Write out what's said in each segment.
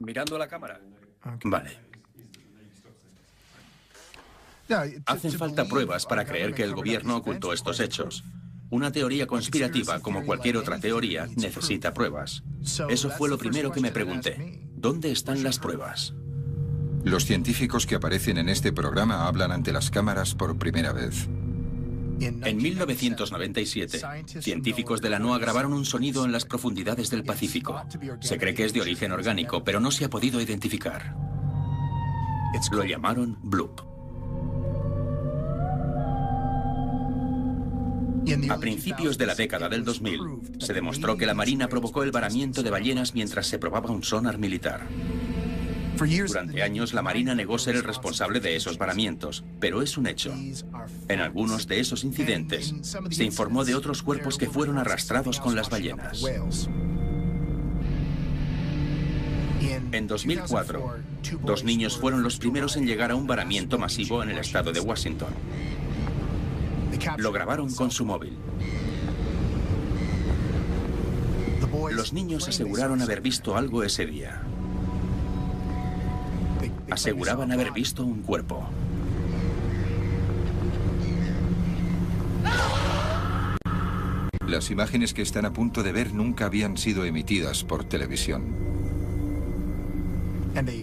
Mirando a la cámara. Vale. Hacen falta pruebas para creer que el gobierno ocultó estos hechos. Una teoría conspirativa, como cualquier otra teoría, necesita pruebas. Eso fue lo primero que me pregunté. ¿Dónde están las pruebas? Los científicos que aparecen en este programa hablan ante las cámaras por primera vez. En 1997, científicos de la NOAA grabaron un sonido en las profundidades del Pacífico. Se cree que es de origen orgánico, pero no se ha podido identificar. Lo llamaron bloop. A principios de la década del 2000, se demostró que la Marina provocó el varamiento de ballenas mientras se probaba un sonar militar. Durante años, la Marina negó ser el responsable de esos varamientos, pero es un hecho. En algunos de esos incidentes, se informó de otros cuerpos que fueron arrastrados con las ballenas. En 2004, 2 niños fueron los primeros en llegar a un varamiento masivo en el estado de Washington. Lo grabaron con su móvil. Los niños aseguraron haber visto algo ese día. Aseguraban haber visto un cuerpo. Las imágenes que están a punto de ver nunca habían sido emitidas por televisión.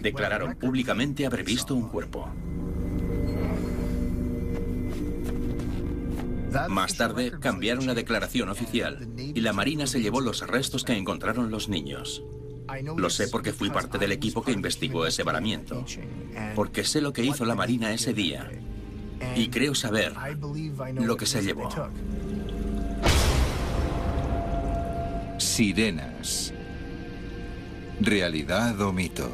Declararon públicamente haber visto un cuerpo. Más tarde, cambiaron la declaración oficial y la Marina se llevó los restos que encontraron los niños. Lo sé porque fui parte del equipo que investigó ese varamiento. Porque sé lo que hizo la Marina ese día. Y creo saber lo que se llevó. Sirenas. ¿Realidad o mito?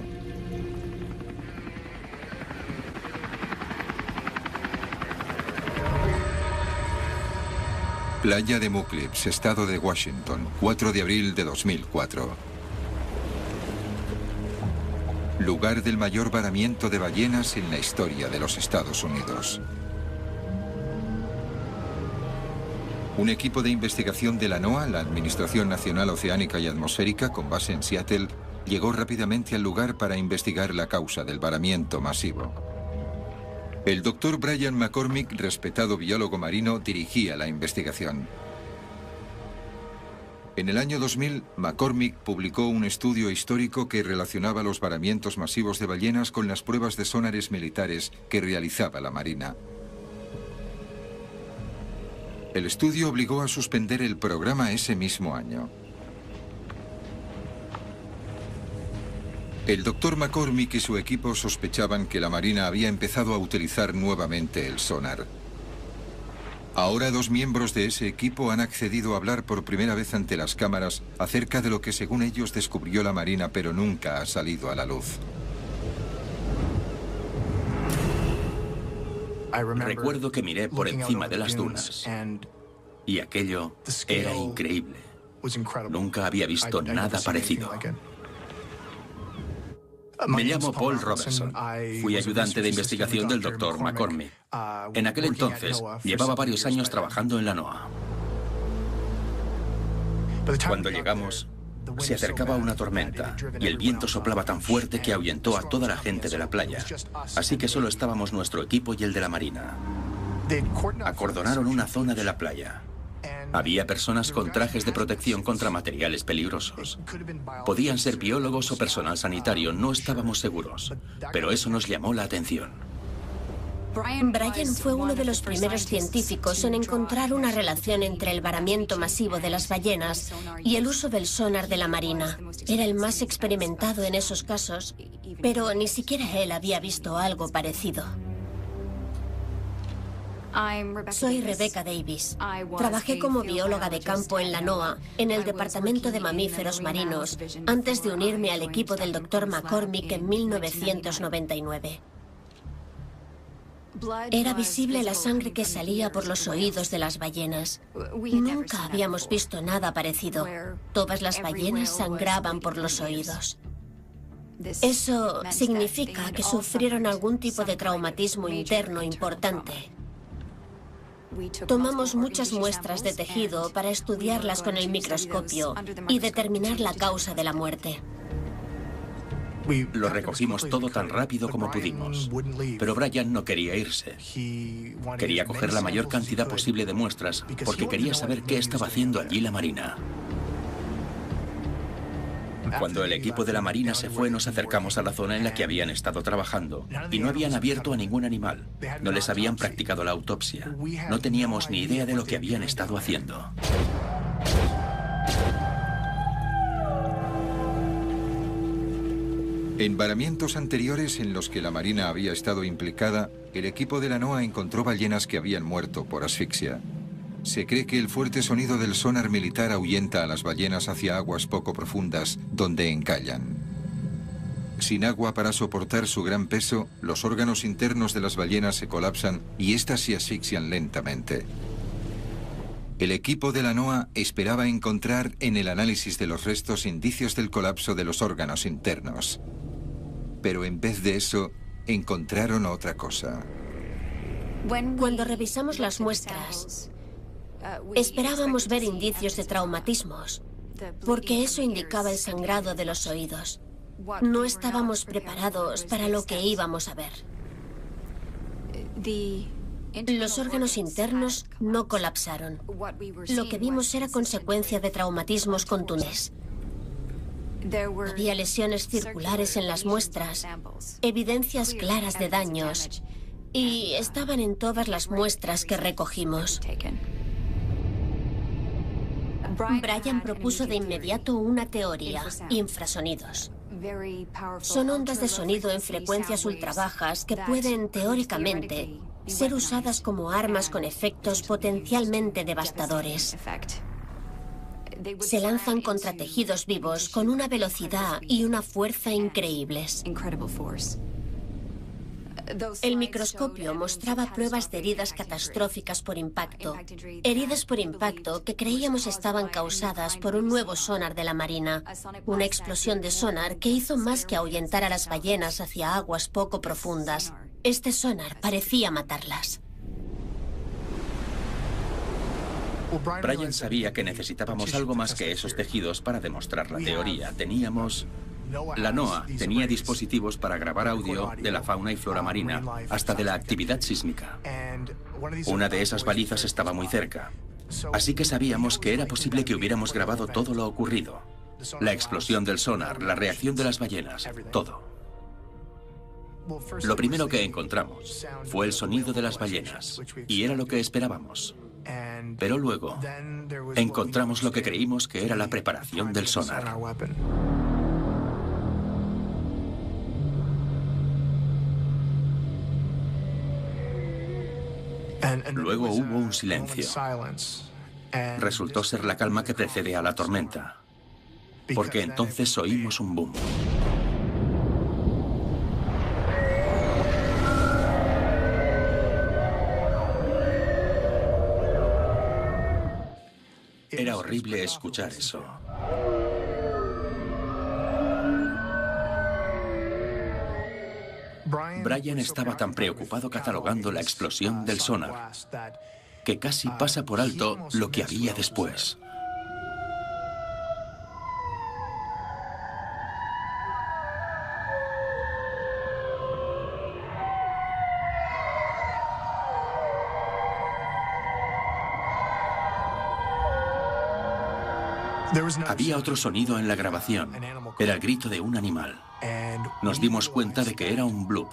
Playa de Muclips, estado de Washington, 4 de abril de 2004. Lugar del mayor varamiento de ballenas en la historia de los Estados Unidos. Un equipo de investigación de la NOAA, la Administración Nacional Oceánica y Atmosférica, con base en Seattle, llegó rápidamente al lugar para investigar la causa del varamiento masivo. El doctor Brian McCormick, respetado biólogo marino, dirigía la investigación. En el año 2000, McCormick publicó un estudio histórico que relacionaba los varamientos masivos de ballenas con las pruebas de sonares militares que realizaba la Marina. El estudio obligó a suspender el programa ese mismo año. El doctor McCormick y su equipo sospechaban que la Marina había empezado a utilizar nuevamente el sonar. Ahora 2 miembros de ese equipo han accedido a hablar por primera vez ante las cámaras acerca de lo que según ellos descubrió la Marina, pero nunca ha salido a la luz. Recuerdo que miré por encima de las dunas y aquello era increíble. Nunca había visto nada parecido. Me llamo Paul Robertson. Fui ayudante de investigación del Dr. McCormick. En aquel entonces, llevaba varios años trabajando en la NOAA. Cuando llegamos, se acercaba una tormenta y el viento soplaba tan fuerte que ahuyentó a toda la gente de la playa. Así que solo estábamos nuestro equipo y el de la Marina. Acordonaron una zona de la playa. Había personas con trajes de protección contra materiales peligrosos. Podían ser biólogos o personal sanitario, no estábamos seguros. Pero eso nos llamó la atención. Brian fue uno de los primeros científicos en encontrar una relación entre el varamiento masivo de las ballenas y el uso del sonar de la Marina. Era el más experimentado en esos casos, pero ni siquiera él había visto algo parecido. Soy Rebecca Davis. Trabajé como bióloga de campo en la NOAA, en el Departamento de Mamíferos Marinos, antes de unirme al equipo del Dr. McCormick en 1999. Era visible la sangre que salía por los oídos de las ballenas. Nunca habíamos visto nada parecido. Todas las ballenas sangraban por los oídos. Eso significa que sufrieron algún tipo de traumatismo interno importante. Tomamos muchas muestras de tejido para estudiarlas con el microscopio y determinar la causa de la muerte. Lo recogimos todo tan rápido como pudimos. Pero Brian no quería irse. Quería coger la mayor cantidad posible de muestras porque quería saber qué estaba haciendo allí la Marina. Cuando el equipo de la Marina se fue, nos acercamos a la zona en la que habían estado trabajando y no habían abierto a ningún animal. No les habían practicado la autopsia. No teníamos ni idea de lo que habían estado haciendo. En varamientos anteriores en los que la Marina había estado implicada, el equipo de la NOAA encontró ballenas que habían muerto por asfixia. Se cree que el fuerte sonido del sonar militar ahuyenta a las ballenas hacia aguas poco profundas, donde encallan. Sin agua para soportar su gran peso, los órganos internos de las ballenas se colapsan y éstas se asfixian lentamente. El equipo de la NOAA esperaba encontrar en el análisis de los restos indicios del colapso de los órganos internos. Pero en vez de eso, encontraron otra cosa. Cuando revisamos las muestras, esperábamos ver indicios de traumatismos, porque eso indicaba el sangrado de los oídos. No estábamos preparados para lo que íbamos a ver. Los órganos internos no colapsaron. Lo que vimos era consecuencia de traumatismos contundentes. Había lesiones circulares en las muestras, evidencias claras de daños, y estaban en todas las muestras que recogimos. Brian propuso de inmediato una teoría: infrasonidos. Son ondas de sonido en frecuencias ultrabajas que pueden, teóricamente, ser usadas como armas con efectos potencialmente devastadores. Se lanzan contra tejidos vivos con una velocidad y una fuerza increíbles. El microscopio mostraba pruebas de heridas catastróficas por impacto. Heridas por impacto que creíamos estaban causadas por un nuevo sonar de la Marina. Una explosión de sonar que hizo más que ahuyentar a las ballenas hacia aguas poco profundas. Este sonar parecía matarlas. Brian sabía que necesitábamos algo más que esos tejidos para demostrar la teoría. La NOAA tenía dispositivos para grabar audio de la fauna y flora marina, hasta de la actividad sísmica. Una de esas balizas estaba muy cerca, así que sabíamos que era posible que hubiéramos grabado todo lo ocurrido. La explosión del sonar, la reacción de las ballenas, todo. Lo primero que encontramos fue el sonido de las ballenas, y era lo que esperábamos. Pero luego encontramos lo que creímos que era la preparación del sonar. Luego hubo un silencio. Resultó ser la calma que precede a la tormenta, porque entonces oímos un boom. Era horrible escuchar eso. Brian estaba tan preocupado catalogando la explosión del sonar que casi pasa por alto lo que había después. Había otro sonido en la grabación. Era el grito de un animal. Nos dimos cuenta de que era un bloop,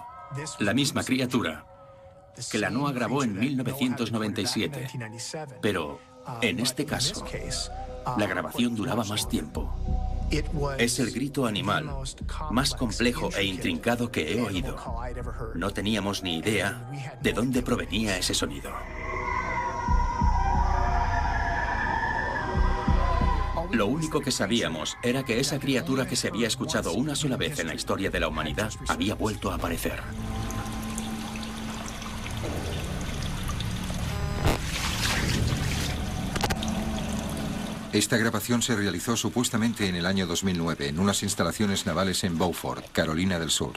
la misma criatura que la NOAA grabó en 1997. Pero, en este caso, la grabación duraba más tiempo. Es el grito animal más complejo e intrincado que he oído. No teníamos ni idea de dónde provenía ese sonido. Lo único que sabíamos era que esa criatura que se había escuchado una sola vez en la historia de la humanidad había vuelto a aparecer. Esta grabación se realizó supuestamente en el año 2009 en unas instalaciones navales en Beaufort, Carolina del Sur.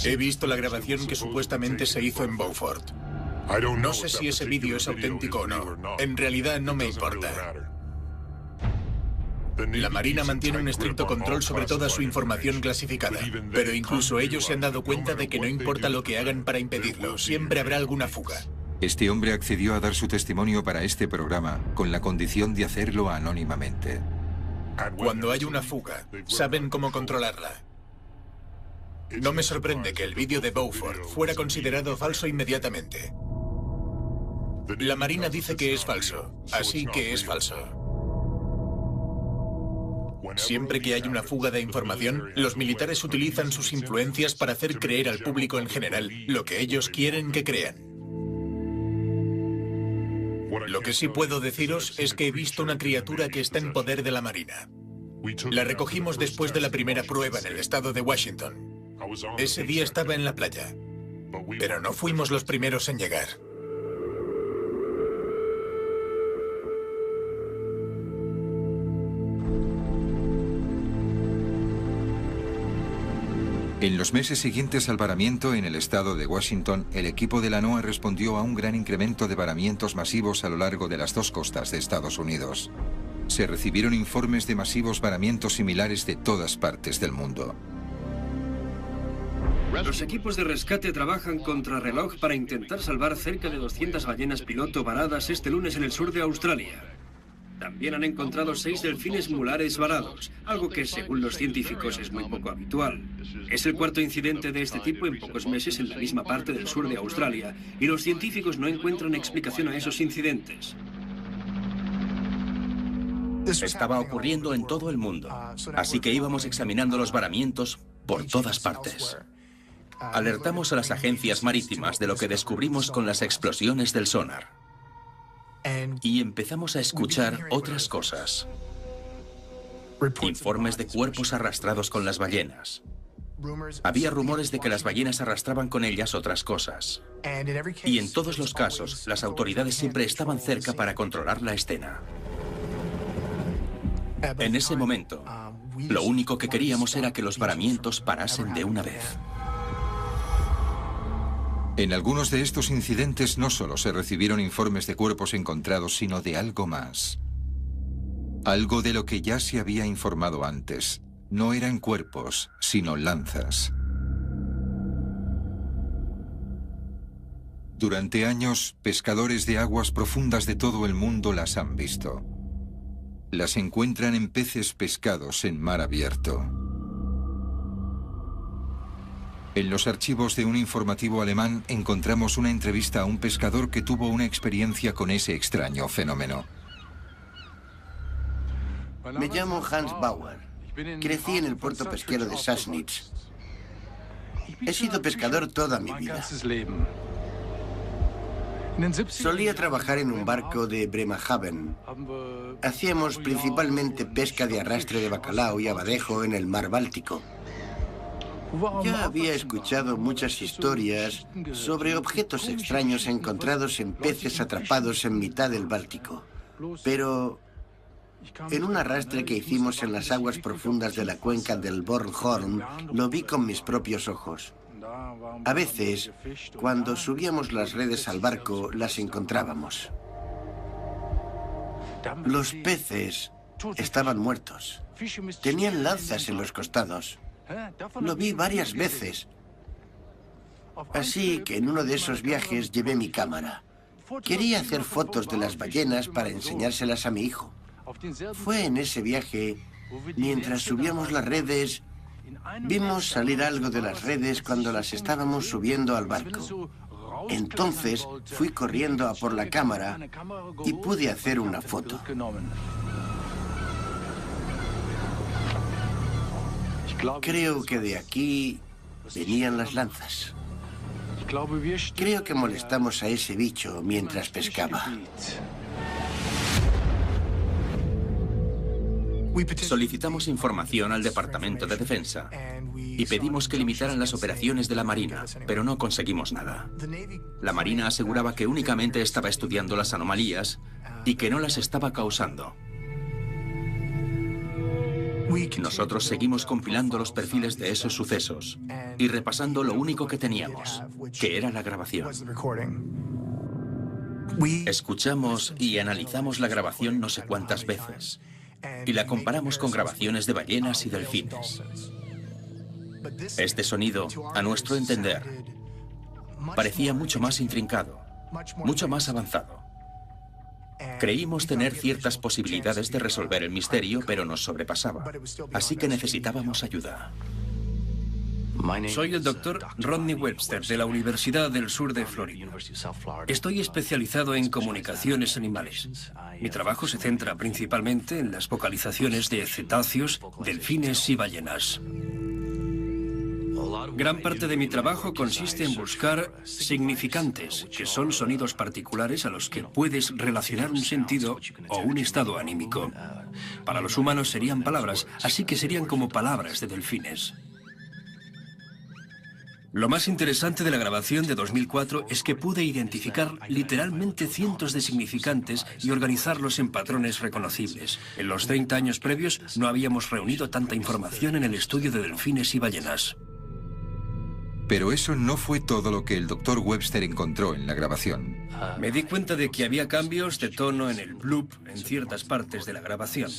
He visto la grabación que supuestamente se hizo en Beaufort. No sé si ese vídeo es auténtico o no. En realidad no me importa. La Marina mantiene un estricto control sobre toda su información clasificada, pero incluso ellos se han dado cuenta de que no importa lo que hagan para impedirlo, siempre habrá alguna fuga. Este hombre accedió a dar su testimonio para este programa con la condición de hacerlo anónimamente. Cuando hay una fuga, saben cómo controlarla. No me sorprende que el vídeo de Beaufort fuera considerado falso inmediatamente. La Marina dice que es falso, así que es falso. Siempre que hay una fuga de información, los militares utilizan sus influencias para hacer creer al público en general lo que ellos quieren que crean. Lo que sí puedo deciros es que he visto una criatura que está en poder de la Marina. La recogimos después de la primera prueba en el estado de Washington. Ese día estaba en la playa, pero no fuimos los primeros en llegar. En los meses siguientes al varamiento en el estado de Washington, el equipo de la NOAA respondió a un gran incremento de varamientos masivos a lo largo de las dos costas de Estados Unidos. Se recibieron informes de masivos varamientos similares de todas partes del mundo. Los equipos de rescate trabajan contrarreloj para intentar salvar cerca de 200 ballenas piloto varadas este lunes en el sur de Australia. También han encontrado 6 delfines mulares varados, algo que según los científicos es muy poco habitual. Es el cuarto incidente de este tipo en pocos meses en la misma parte del sur de Australia, y los científicos no encuentran explicación a esos incidentes. Estaba ocurriendo en todo el mundo, así que íbamos examinando los varamientos por todas partes. Alertamos a las agencias marítimas de lo que descubrimos con las explosiones del sonar. Y empezamos a escuchar otras cosas. Informes de cuerpos arrastrados con las ballenas. Había rumores de que las ballenas arrastraban con ellas otras cosas. Y en todos los casos, las autoridades siempre estaban cerca para controlar la escena. En ese momento, lo único que queríamos era que los varamientos parasen de una vez. En algunos de estos incidentes no solo se recibieron informes de cuerpos encontrados, sino de algo más. Algo de lo que ya se había informado antes. No eran cuerpos, sino lanzas. Durante años, pescadores de aguas profundas de todo el mundo las han visto. Las encuentran en peces pescados en mar abierto. En los archivos de un informativo alemán encontramos una entrevista a un pescador que tuvo una experiencia con ese extraño fenómeno. Me llamo Hans Bauer. Crecí en el puerto pesquero de Sassnitz. He sido pescador toda mi vida. Solía trabajar en un barco de Bremerhaven. Hacíamos principalmente pesca de arrastre de bacalao y abadejo en el mar Báltico. Ya había escuchado muchas historias sobre objetos extraños encontrados en peces atrapados en mitad del Báltico. Pero en un arrastre que hicimos en las aguas profundas de la cuenca del Bornholm, lo vi con mis propios ojos. A veces, cuando subíamos las redes al barco, las encontrábamos. Los peces estaban muertos. Tenían lanzas en los costados. Lo vi varias veces. Así que en uno de esos viajes llevé mi cámara. Quería hacer fotos de las ballenas para enseñárselas a mi hijo. Fue en ese viaje, mientras subíamos las redes, vimos salir algo de las redes cuando las estábamos subiendo al barco. Entonces fui corriendo a por la cámara y pude hacer una foto. Creo que de aquí venían las lanzas. Creo que molestamos a ese bicho mientras pescaba. Solicitamos información al Departamento de Defensa y pedimos que limitaran las operaciones de la Marina, pero no conseguimos nada. La Marina aseguraba que únicamente estaba estudiando las anomalías y que no las estaba causando. Nosotros seguimos compilando los perfiles de esos sucesos y repasando lo único que teníamos, que era la grabación. Escuchamos y analizamos la grabación no sé cuántas veces y la comparamos con grabaciones de ballenas y delfines. Este sonido, a nuestro entender, parecía mucho más intrincado, mucho más avanzado. Creímos tener ciertas posibilidades de resolver el misterio, pero nos sobrepasaba. Así que necesitábamos ayuda. Soy el Dr. Rodney Webster de la Universidad del Sur de Florida. Estoy especializado en comunicaciones animales. Mi trabajo se centra principalmente en las vocalizaciones de cetáceos, delfines y ballenas. Gran parte de mi trabajo consiste en buscar significantes, que son sonidos particulares a los que puedes relacionar un sentido o un estado anímico. Para los humanos serían palabras, así que serían como palabras de delfines. Lo más interesante de la grabación de 2004 es que pude identificar literalmente cientos de significantes y organizarlos en patrones reconocibles. En los 30 años previos no habíamos reunido tanta información en el estudio de delfines y ballenas. Pero eso no fue todo lo que el Dr. Webster encontró en la grabación. Me di cuenta de que había cambios de tono en el bloop en ciertas partes de la grabación.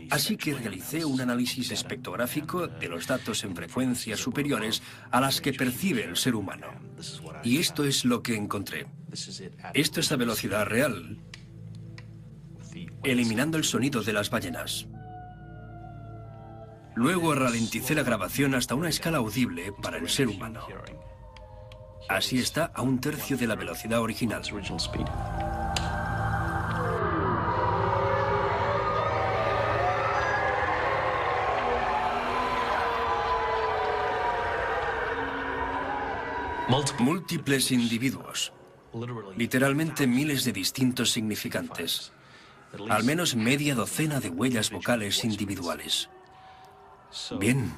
Así que realicé un análisis espectrográfico de los datos en frecuencias superiores a las que percibe el ser humano. Y esto es lo que encontré. Esto es a velocidad real, eliminando el sonido de las ballenas. Luego ralenticé la grabación hasta una escala audible para el ser humano. Así está a un tercio de la velocidad original. Múltiples individuos. Literalmente miles de distintos significantes. Al menos media docena de huellas vocales individuales. Bien.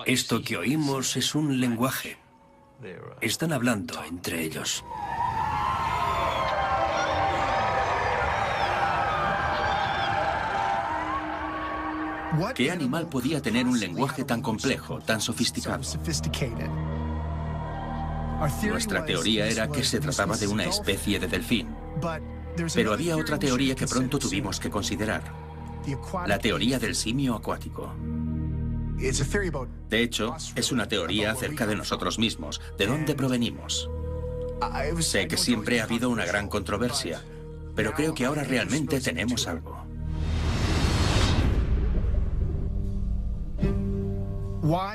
Esto que oímos es un lenguaje. Están hablando entre ellos. ¿Qué animal podía tener un lenguaje tan complejo, tan sofisticado? Nuestra teoría era que se trataba de una especie de delfín. Pero había otra teoría que pronto tuvimos que considerar. La teoría del simio acuático. De hecho, es una teoría acerca de nosotros mismos, de dónde provenimos. Sé que siempre ha habido una gran controversia, pero creo que ahora realmente tenemos algo.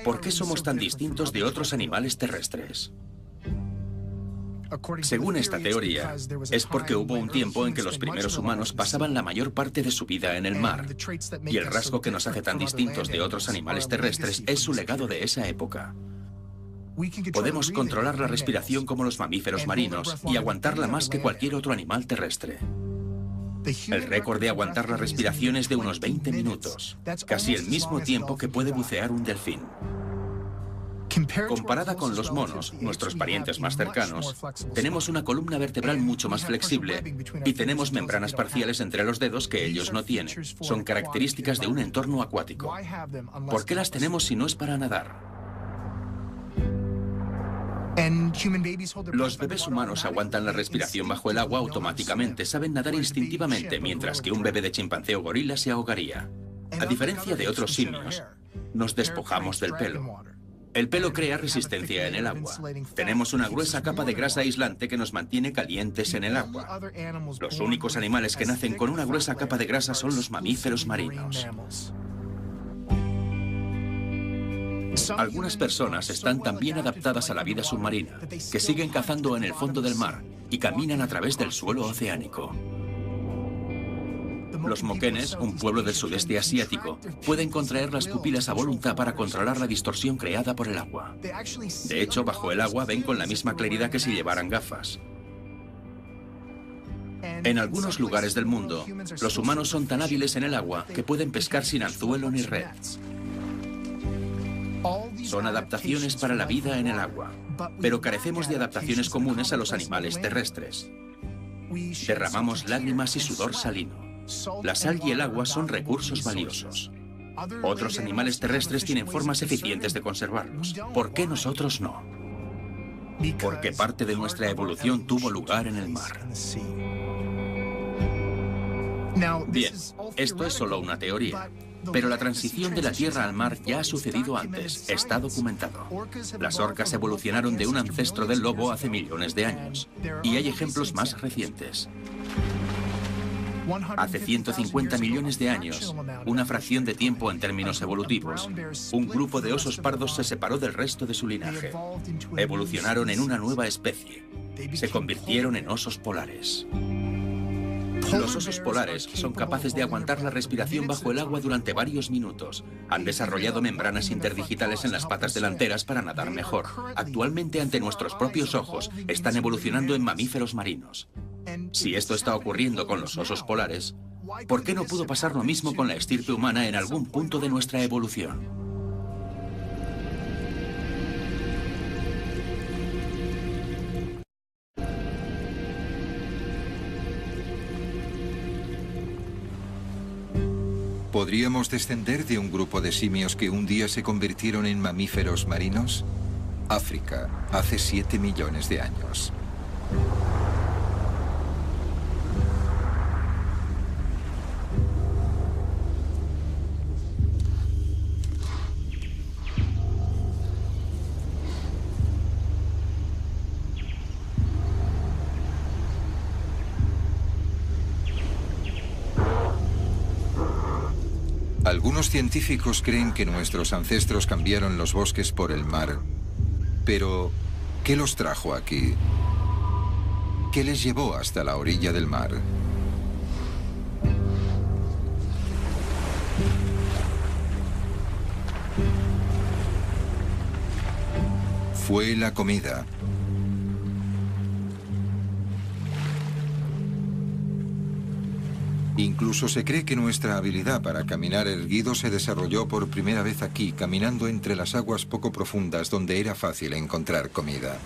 ¿Por qué somos tan distintos de otros animales terrestres? Según esta teoría, es porque hubo un tiempo en que los primeros humanos pasaban la mayor parte de su vida en el mar, y el rasgo que nos hace tan distintos de otros animales terrestres es su legado de esa época. Podemos controlar la respiración como los mamíferos marinos y aguantarla más que cualquier otro animal terrestre. El récord de aguantar la respiración es de unos 20 minutos, casi el mismo tiempo que puede bucear un delfín. Comparada con los monos, nuestros parientes más cercanos, tenemos una columna vertebral mucho más flexible y tenemos membranas parciales entre los dedos que ellos no tienen. Son características de un entorno acuático. ¿Por qué las tenemos si no es para nadar? Los bebés humanos aguantan la respiración bajo el agua automáticamente, saben nadar instintivamente, mientras que un bebé de chimpancé o gorila se ahogaría. A diferencia de otros simios, nos despojamos del pelo. El pelo crea resistencia en el agua. Tenemos una gruesa capa de grasa aislante que nos mantiene calientes en el agua. Los únicos animales que nacen con una gruesa capa de grasa son los mamíferos marinos. Algunas personas están tan bien adaptadas a la vida submarina que siguen cazando en el fondo del mar y caminan a través del suelo oceánico. Los moquenes, un pueblo del sudeste asiático, pueden contraer las pupilas a voluntad para controlar la distorsión creada por el agua. De hecho, bajo el agua ven con la misma claridad que si llevaran gafas. En algunos lugares del mundo, los humanos son tan hábiles en el agua que pueden pescar sin anzuelo ni red. Son adaptaciones para la vida en el agua, pero carecemos de adaptaciones comunes a los animales terrestres. Derramamos lágrimas y sudor salino. La sal y el agua son recursos valiosos. Otros animales terrestres tienen formas eficientes de conservarlos. ¿Por qué nosotros no? Porque parte de nuestra evolución tuvo lugar en el mar. Bien, esto es solo una teoría, pero la transición de la tierra al mar ya ha sucedido antes, está documentado. Las orcas evolucionaron de un ancestro del lobo hace millones de años, y hay ejemplos más recientes. Hace 150 millones de años, una fracción de tiempo en términos evolutivos, un grupo de osos pardos se separó del resto de su linaje. Evolucionaron en una nueva especie. Se convirtieron en osos polares. Los osos polares son capaces de aguantar la respiración bajo el agua durante varios minutos. Han desarrollado membranas interdigitales en las patas delanteras para nadar mejor. Actualmente, ante nuestros propios ojos, están evolucionando en mamíferos marinos. Si esto está ocurriendo con los osos polares, ¿por qué no pudo pasar lo mismo con la estirpe humana en algún punto de nuestra evolución? ¿Podríamos descender de un grupo de simios que un día se convirtieron en mamíferos marinos? África, hace 7 millones de años. Algunos científicos creen que nuestros ancestros cambiaron los bosques por el mar. Pero, ¿qué los trajo aquí? ¿Qué les llevó hasta la orilla del mar? Fue la comida. Incluso se cree que nuestra habilidad para caminar erguido se desarrolló por primera vez aquí, caminando entre las aguas poco profundas donde era fácil encontrar comida.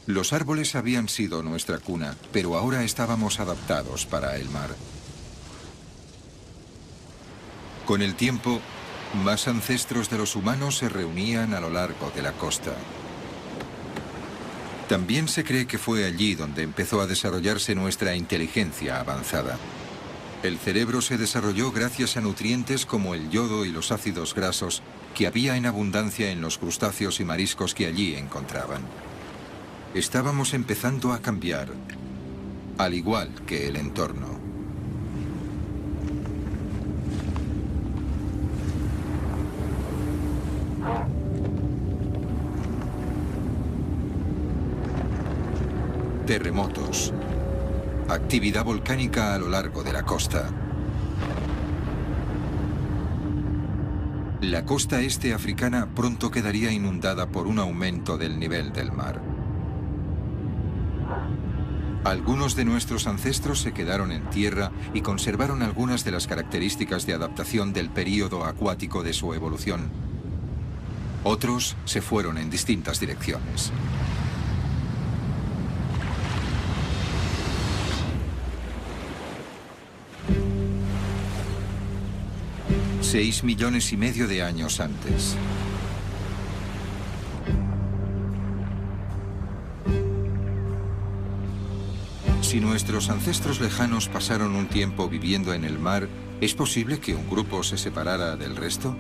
Los árboles habían sido nuestra cuna, pero ahora estábamos adaptados para el mar. Con el tiempo, más ancestros de los humanos se reunían a lo largo de la costa. También se cree que fue allí donde empezó a desarrollarse nuestra inteligencia avanzada. El cerebro se desarrolló gracias a nutrientes como el yodo y los ácidos grasos que había en abundancia en los crustáceos y mariscos que allí encontraban. Estábamos empezando a cambiar, al igual que el entorno. Terremotos. Actividad volcánica a lo largo de la costa. La costa este africana pronto quedaría inundada por un aumento del nivel del mar. Algunos de nuestros ancestros se quedaron en tierra y conservaron algunas de las características de adaptación del período acuático de su evolución. Otros se fueron en distintas direcciones. 6,5 millones de años antes. Si nuestros ancestros lejanos pasaron un tiempo viviendo en el mar, ¿es posible que un grupo se separara del resto?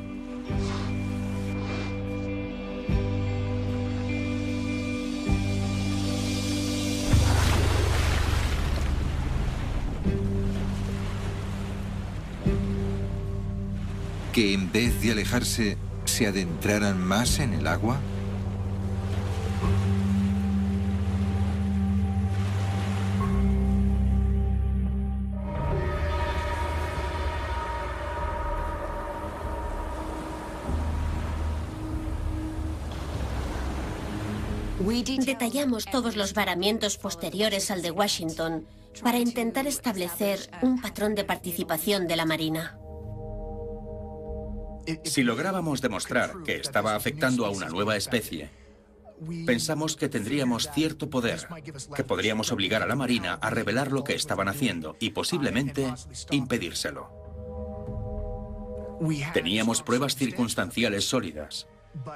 ¿Que en vez de alejarse, se adentraran más en el agua? Detallamos todos los varamientos posteriores al de Washington para intentar establecer un patrón de participación de la Marina. Si lográbamos demostrar que estaba afectando a una nueva especie, pensamos que tendríamos cierto poder, que podríamos obligar a la Marina a revelar lo que estaban haciendo y posiblemente impedírselo. Teníamos pruebas circunstanciales sólidas,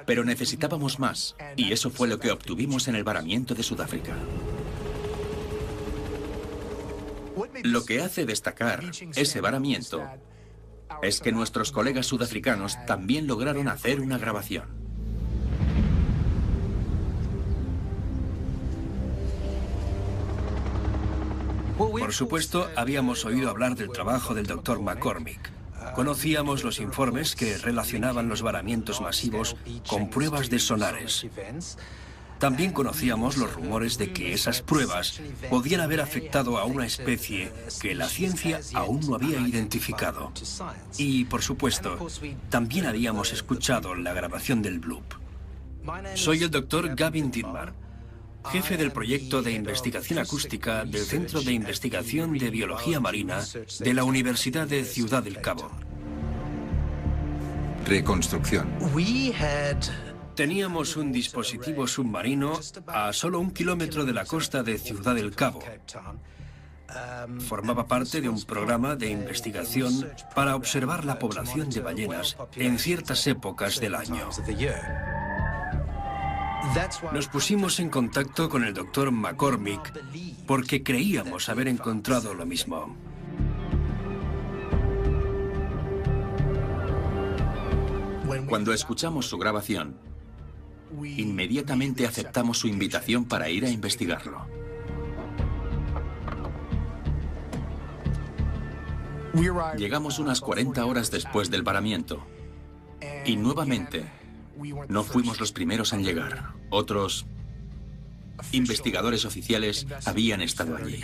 pero necesitábamos más, y eso fue lo que obtuvimos en el varamiento de Sudáfrica. Lo que hace destacar ese varamiento es que nuestros colegas sudafricanos también lograron hacer una grabación. Por supuesto, habíamos oído hablar del trabajo del Dr. McCormick. Conocíamos los informes que relacionaban los varamientos masivos con pruebas de sonares. También conocíamos los rumores de que esas pruebas podían haber afectado a una especie que la ciencia aún no había identificado. Y, por supuesto, también habíamos escuchado la grabación del bloop. Soy el Dr. Gavin Dittmar, jefe del proyecto de investigación acústica del Centro de Investigación de Biología Marina de la Universidad de Ciudad del Cabo. Reconstrucción. Teníamos un dispositivo submarino a solo 1 kilómetro de la costa de Ciudad del Cabo. Formaba parte de un programa de investigación para observar la población de ballenas en ciertas épocas del año. Nos pusimos en contacto con el Dr. McCormick porque creíamos haber encontrado lo mismo. Cuando escuchamos su grabación, inmediatamente aceptamos su invitación para ir a investigarlo. Llegamos unas 40 horas después del varamiento y nuevamente no fuimos los primeros en llegar. Otros investigadores oficiales habían estado allí.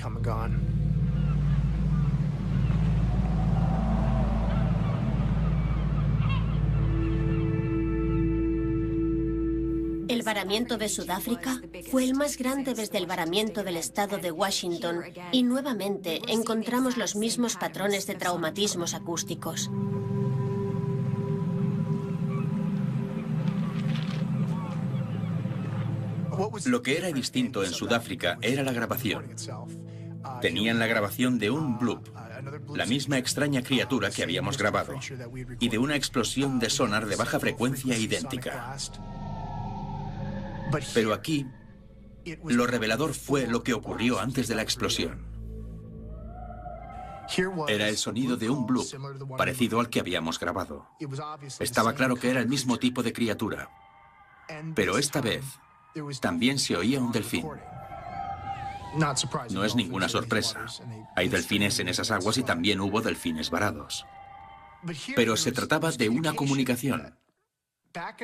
El varamiento de Sudáfrica fue el más grande desde el varamiento del estado de Washington y nuevamente encontramos los mismos patrones de traumatismos acústicos. Lo que era distinto en Sudáfrica era la grabación. Tenían la grabación de un bloop, la misma extraña criatura que habíamos grabado, y de una explosión de sonar de baja frecuencia idéntica. Pero aquí, lo revelador fue lo que ocurrió antes de la explosión. Era el sonido de un bloop, parecido al que habíamos grabado. Estaba claro que era el mismo tipo de criatura, pero esta vez también se oía un delfín. No es ninguna sorpresa. Hay delfines en esas aguas y también hubo delfines varados. Pero se trataba de una comunicación.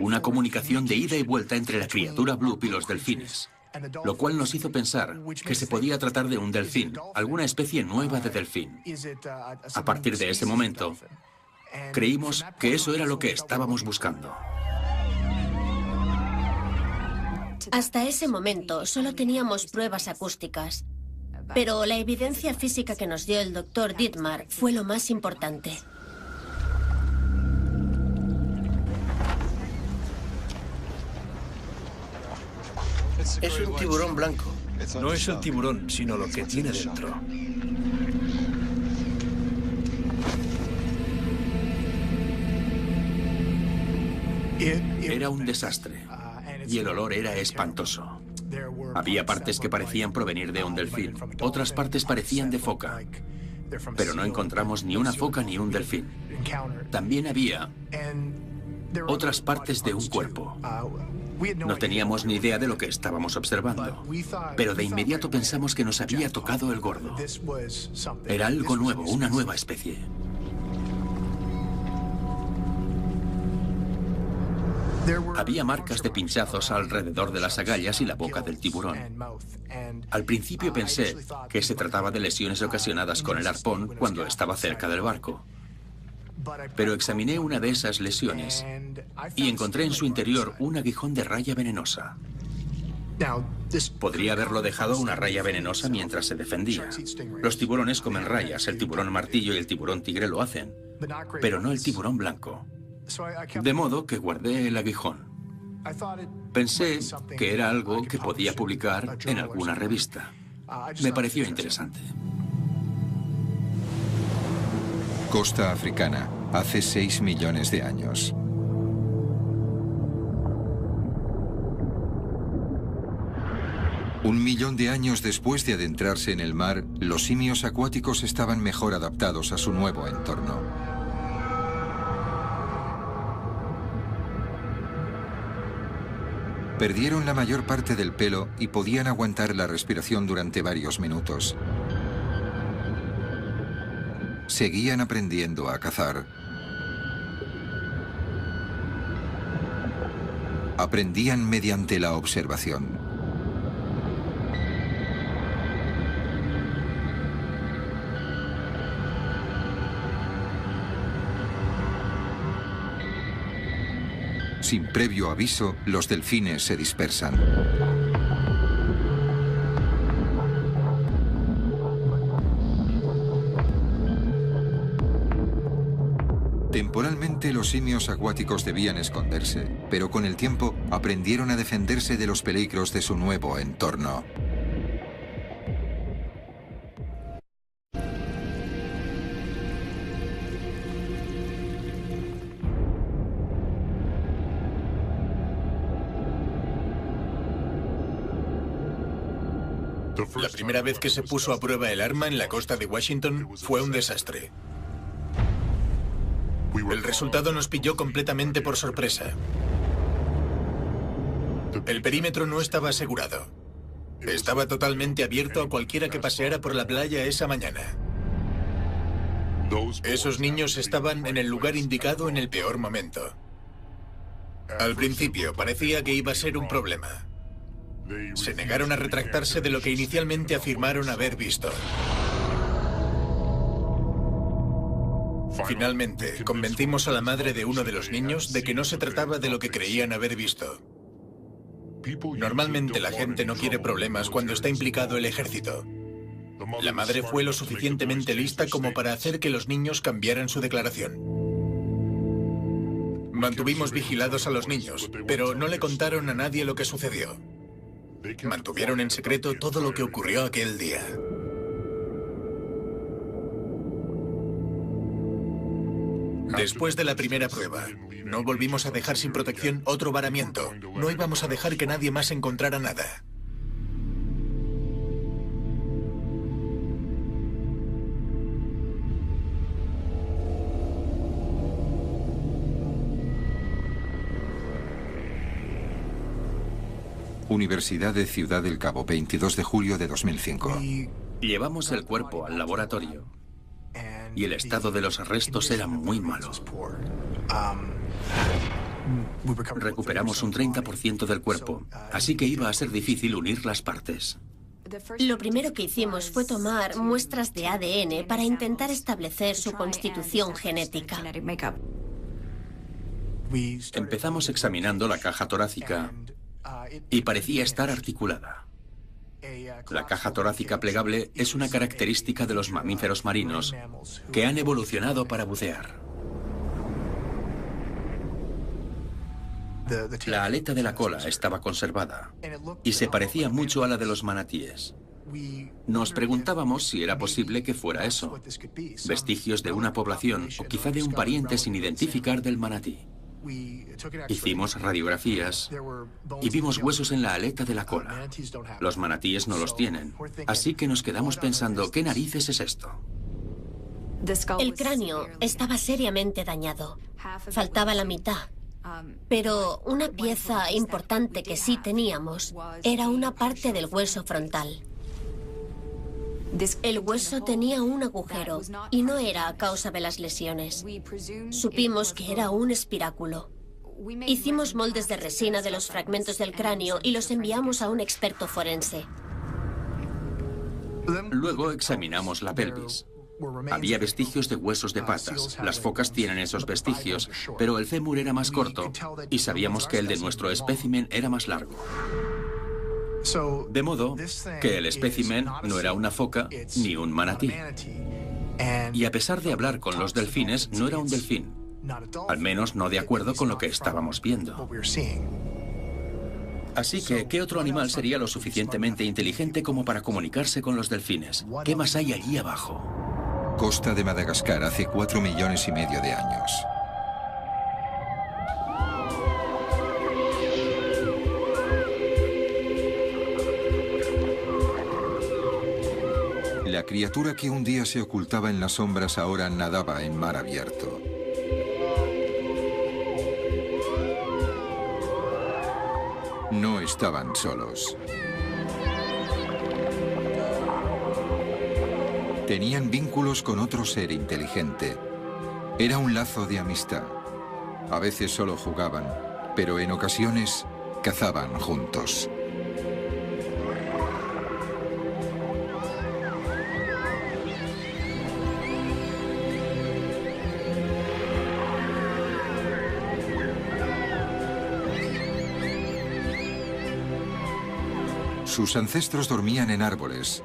Una comunicación de ida y vuelta entre la criatura bloop y los delfines, lo cual nos hizo pensar que se podía tratar de un delfín, alguna especie nueva de delfín. A partir de ese momento, creímos que eso era lo que estábamos buscando. Hasta ese momento solo teníamos pruebas acústicas, pero la evidencia física que nos dio el Dr. Dittmar fue lo más importante. Es un tiburón blanco. No es el tiburón, sino lo que tiene dentro. Era un desastre y el olor era espantoso. Había partes que parecían provenir de un delfín, otras partes parecían de foca, pero no encontramos ni una foca ni un delfín. También había otras partes de un cuerpo. No teníamos ni idea de lo que estábamos observando, pero de inmediato pensamos que nos había tocado el gordo. Era algo nuevo, una nueva especie. Había marcas de pinchazos alrededor de las agallas y la boca del tiburón. Al principio pensé que se trataba de lesiones ocasionadas con el arpón cuando estaba cerca del barco. Pero examiné una de esas lesiones y encontré en su interior un aguijón de raya venenosa. Podría haberlo dejado una raya venenosa mientras se defendía. Los tiburones comen rayas, el tiburón martillo y el tiburón tigre lo hacen, pero no el tiburón blanco. De modo que guardé el aguijón. Pensé que era algo que podía publicar en alguna revista. Me pareció interesante. Costa africana, hace 6 millones de años. Un millón de años después de adentrarse en el mar, los simios acuáticos estaban mejor adaptados a su nuevo entorno. Perdieron la mayor parte del pelo y podían aguantar la respiración durante varios minutos. Seguían aprendiendo a cazar. Aprendían mediante la observación. Sin previo aviso, los delfines se dispersan. Temporalmente los simios acuáticos debían esconderse, pero con el tiempo aprendieron a defenderse de los peligros de su nuevo entorno. La primera vez que se puso a prueba el arma en la costa de Washington fue un desastre. El resultado nos pilló completamente por sorpresa. El perímetro no estaba asegurado. Estaba totalmente abierto a cualquiera que paseara por la playa esa mañana. Esos niños estaban en el lugar indicado en el peor momento. Al principio parecía que iba a ser un problema. Se negaron a retractarse de lo que inicialmente afirmaron haber visto. Finalmente, convencimos a la madre de uno de los niños de que no se trataba de lo que creían haber visto. Normalmente la gente no quiere problemas cuando está implicado el ejército. La madre fue lo suficientemente lista como para hacer que los niños cambiaran su declaración. Mantuvimos vigilados a los niños, pero no le contaron a nadie lo que sucedió. Mantuvieron en secreto todo lo que ocurrió aquel día. Después de la primera prueba, no volvimos a dejar sin protección otro varamiento. No íbamos a dejar que nadie más encontrara nada. Universidad de Ciudad del Cabo, 22 de julio de 2005. Llevamos el cuerpo al laboratorio y el estado de los restos era muy malo. Recuperamos un 30% del cuerpo, así que iba a ser difícil unir las partes. Lo primero que hicimos fue tomar muestras de ADN para intentar establecer su constitución genética. Empezamos examinando la caja torácica y parecía estar articulada. La caja torácica plegable es una característica de los mamíferos marinos que han evolucionado para bucear. La aleta de la cola estaba conservada y se parecía mucho a la de los manatíes. Nos preguntábamos si era posible que fuera eso, vestigios de una población o quizá de un pariente sin identificar del manatí. Hicimos radiografías y vimos huesos en la aleta de la cola. Los manatíes no los tienen, así que nos quedamos pensando, ¿qué narices es esto? El cráneo estaba seriamente dañado. Faltaba la mitad. Pero una pieza importante que sí teníamos era una parte del hueso frontal. El hueso tenía un agujero y no era a causa de las lesiones. Supimos que era un espiráculo. Hicimos moldes de resina de los fragmentos del cráneo y los enviamos a un experto forense. Luego examinamos la pelvis. Había vestigios de huesos de patas. Las focas tienen esos vestigios, pero el fémur era más corto y sabíamos que el de nuestro espécimen era más largo. De modo que el espécimen no era una foca ni un manatí. Y a pesar de hablar con los delfines, no era un delfín. Al menos no de acuerdo con lo que estábamos viendo. Así que, ¿qué otro animal sería lo suficientemente inteligente como para comunicarse con los delfines? ¿Qué más hay allí abajo? Costa de Madagascar hace 4,5 millones de años. La criatura que un día se ocultaba en las sombras ahora nadaba en mar abierto. No estaban solos. Tenían vínculos con otro ser inteligente. Era un lazo de amistad. A veces solo jugaban, pero en ocasiones cazaban juntos. Sus ancestros dormían en árboles.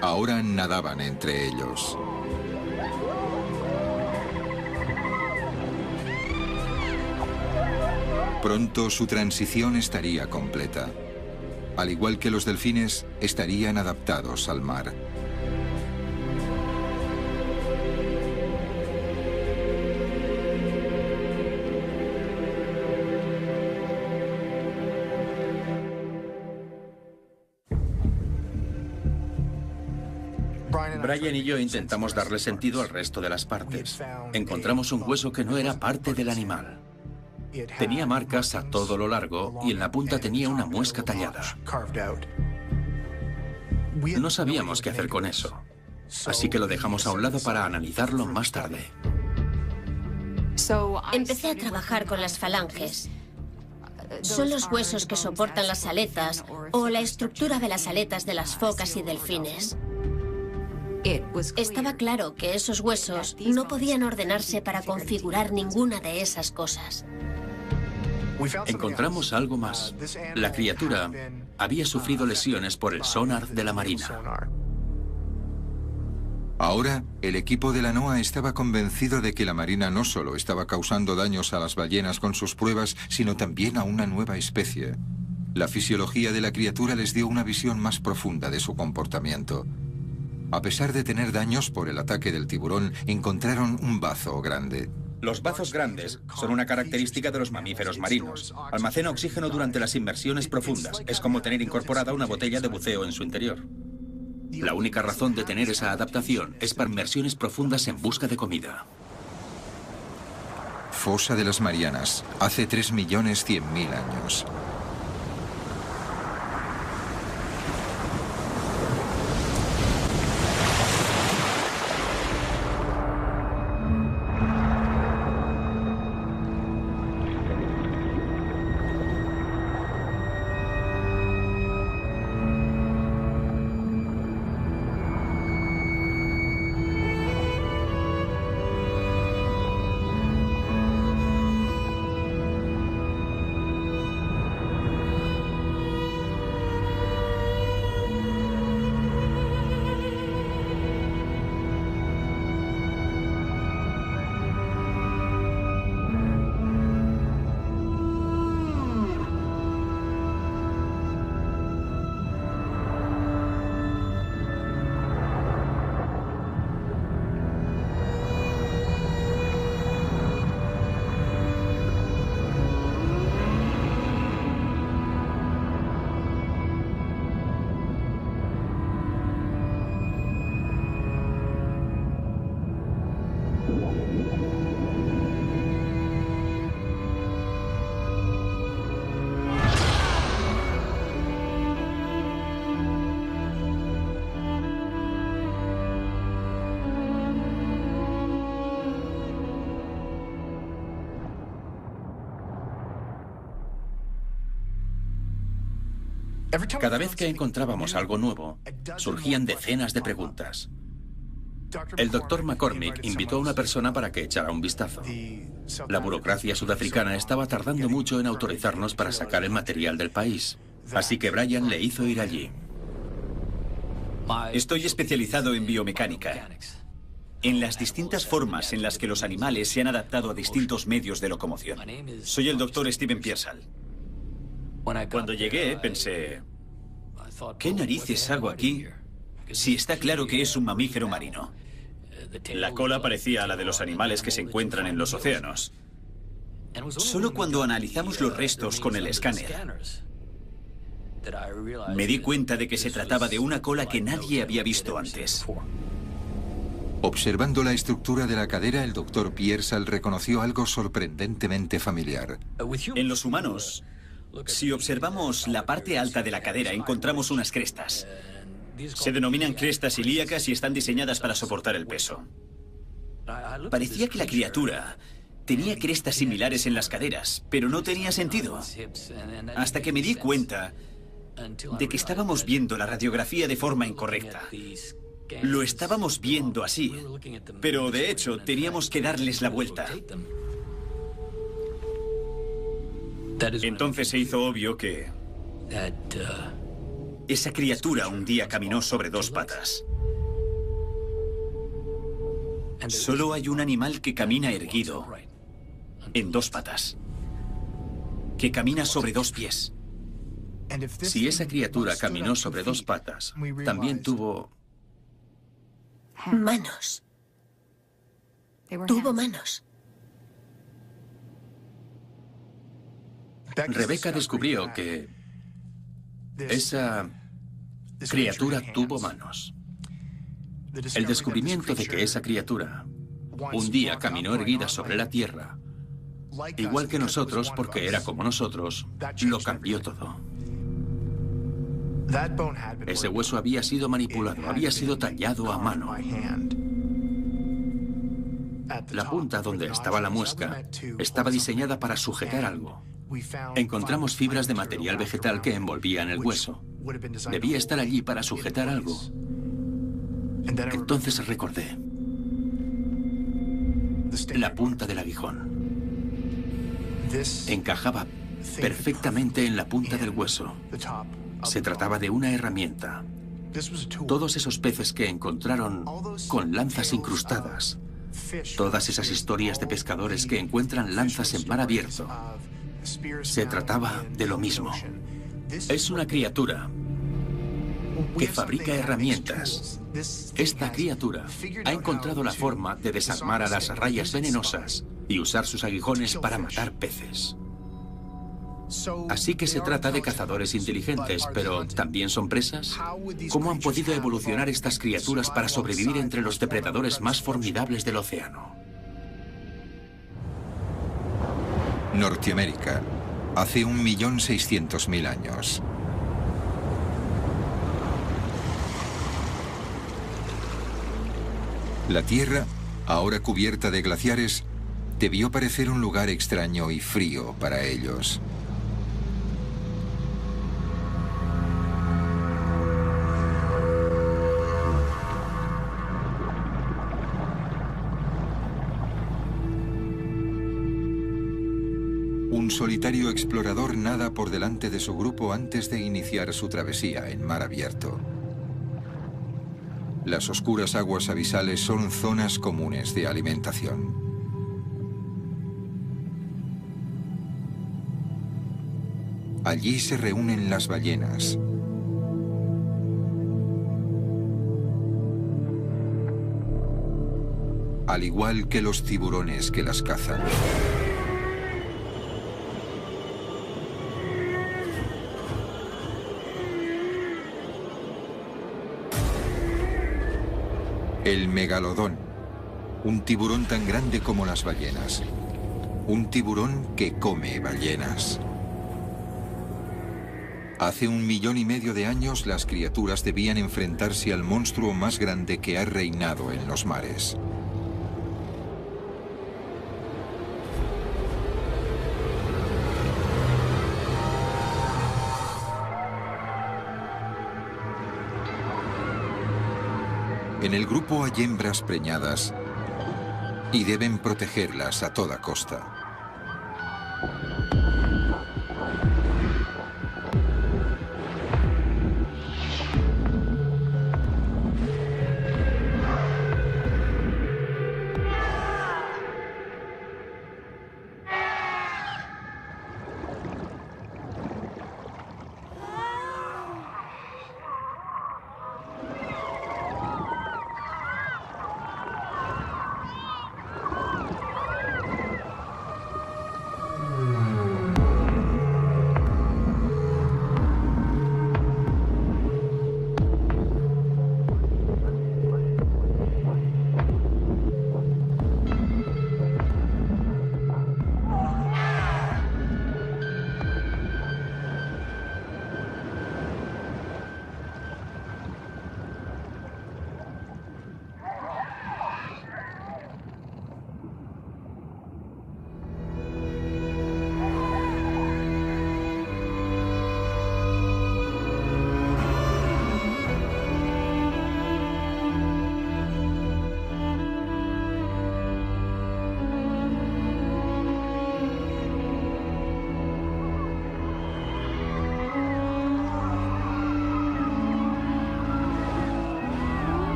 Ahora nadaban entre ellos. Pronto su transición estaría completa. Al igual que los delfines, estarían adaptados al mar. Brian y yo intentamos darle sentido al resto de las partes. Encontramos un hueso que no era parte del animal. Tenía marcas a todo lo largo y en la punta tenía una muesca tallada. No sabíamos qué hacer con eso, así que lo dejamos a un lado para analizarlo más tarde. Empecé a trabajar con las falanges. Son los huesos que soportan las aletas o la estructura de las aletas de las focas y delfines. Estaba claro que esos huesos no podían ordenarse para configurar ninguna de esas cosas. Encontramos algo más. La criatura había sufrido lesiones por el sonar de la marina. Ahora, el equipo de la NOAA estaba convencido de que la marina no solo estaba causando daños a las ballenas con sus pruebas, sino también a una nueva especie. La fisiología de la criatura les dio una visión más profunda de su comportamiento. A pesar de tener daños por el ataque del tiburón, encontraron un bazo grande. Los bazos grandes son una característica de los mamíferos marinos. Almacena oxígeno durante las inmersiones profundas. Es como tener incorporada una botella de buceo en su interior. La única razón de tener esa adaptación es para inmersiones profundas en busca de comida. Fosa de las Marianas, hace 3,100,000 años. Cada vez que encontrábamos algo nuevo, surgían decenas de preguntas. El Dr. McCormick invitó a una persona para que echara un vistazo. La burocracia sudafricana estaba tardando mucho en autorizarnos para sacar el material del país, así que Brian le hizo ir allí. Estoy especializado en biomecánica. en las distintas formas en las que los animales se han adaptado a distintos medios de locomoción. Soy el doctor Steven Pearsall. Cuando llegué pensé, ¿qué narices hago aquí si está claro que es un mamífero marino? La cola parecía la de los animales que se encuentran en los océanos. Solo cuando analizamos los restos con el escáner, me di cuenta de que se trataba de una cola que nadie había visto antes. Observando la estructura de la cadera, el doctor Pearsall reconoció algo sorprendentemente familiar. En los humanos, si observamos la parte alta de la cadera, encontramos unas crestas. Se denominan crestas ilíacas y están diseñadas para soportar el peso. Parecía que la criatura tenía crestas similares en las caderas, pero no tenía sentido. Hasta que me di cuenta de que estábamos viendo la radiografía de forma incorrecta. Lo estábamos viendo así, pero de hecho teníamos que darles la vuelta. Entonces se hizo obvio que esa criatura un día caminó sobre dos patas. Solo hay un animal que camina erguido, en dos patas, que camina sobre dos pies. Si esa criatura caminó sobre dos patas, también tuvo... manos. Tuvo manos. Rebecca descubrió que esa criatura tuvo manos. El descubrimiento de que esa criatura un día caminó erguida sobre la tierra, igual que nosotros, porque era como nosotros, lo cambió todo. Ese hueso había sido manipulado, había sido tallado a mano. La punta donde estaba la muesca estaba diseñada para sujetar algo. Encontramos fibras de material vegetal que envolvían el hueso. Debía estar allí para sujetar algo. Entonces recordé la punta del aguijón. Encajaba perfectamente en la punta del hueso. Se trataba de una herramienta. Todos esos peces que encontraron con lanzas incrustadas, todas esas historias de pescadores que encuentran lanzas en mar abierto, se trataba de lo mismo. Es una criatura que fabrica herramientas. Esta criatura ha encontrado la forma de desarmar a las rayas venenosas y usar sus aguijones para matar peces. Así que se trata de cazadores inteligentes, pero ¿también son presas? ¿Cómo han podido evolucionar estas criaturas para sobrevivir entre los depredadores más formidables del océano? Norteamérica, hace 1.600.000 años. La Tierra, ahora cubierta de glaciares, debió parecer un lugar extraño y frío para ellos. Un solitario explorador nada por delante de su grupo antes de iniciar su travesía en mar abierto. Las oscuras aguas abisales son zonas comunes de alimentación. Allí se reúnen las ballenas. Al igual que los tiburones que las cazan. El megalodón, un tiburón tan grande como las ballenas. Un tiburón que come ballenas. Hace 1,5 millones de años las criaturas debían enfrentarse al monstruo más grande que ha reinado en los mares. En el grupo hay hembras preñadas y deben protegerlas a toda costa.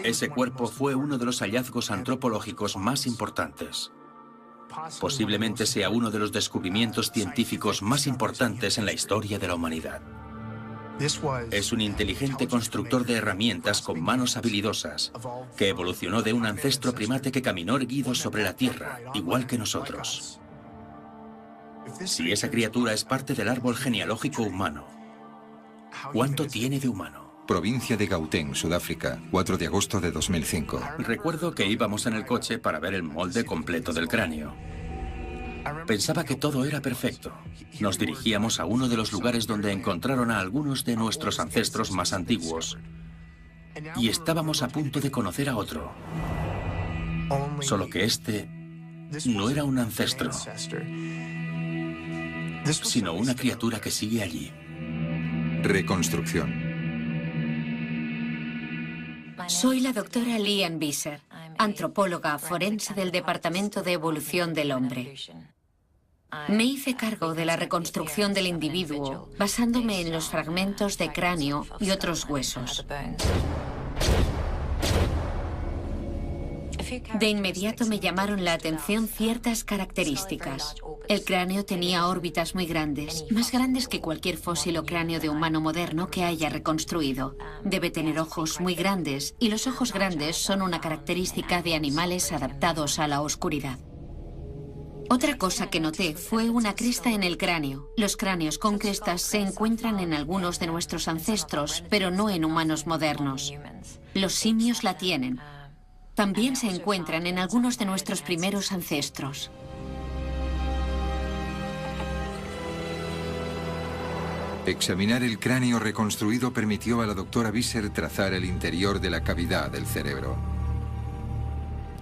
Ese cuerpo fue uno de los hallazgos antropológicos más importantes. Posiblemente sea uno de los descubrimientos científicos más importantes en la historia de la humanidad. Es un inteligente constructor de herramientas con manos habilidosas, que evolucionó de un ancestro primate que caminó erguido sobre la tierra, igual que nosotros. Si esa criatura es parte del árbol genealógico humano, ¿cuánto tiene de humano? Provincia de Gauteng, Sudáfrica, 4 de agosto de 2005. Recuerdo que íbamos en el coche para ver el molde completo del cráneo. Pensaba que todo era perfecto. Nos dirigíamos a uno de los lugares donde encontraron a algunos de nuestros ancestros más antiguos. Y estábamos a punto de conocer a otro. Solo que este no era un ancestro, sino una criatura que sigue allí. Reconstrucción. Soy la doctora Lian Visser, antropóloga forense del Departamento de Evolución del Hombre. Me hice cargo de la reconstrucción del individuo basándome en los fragmentos de cráneo y otros huesos. De inmediato me llamaron la atención ciertas características. El cráneo tenía órbitas muy grandes, más grandes que cualquier fósil o cráneo de humano moderno que haya reconstruido. Debe tener ojos muy grandes, y los ojos grandes son una característica de animales adaptados a la oscuridad. Otra cosa que noté fue una cresta en el cráneo. Los cráneos con crestas se encuentran en algunos de nuestros ancestros, pero no en humanos modernos. Los simios la tienen. También se encuentran en algunos de nuestros primeros ancestros. Examinar el cráneo reconstruido permitió a la doctora Visser trazar el interior de la cavidad del cerebro.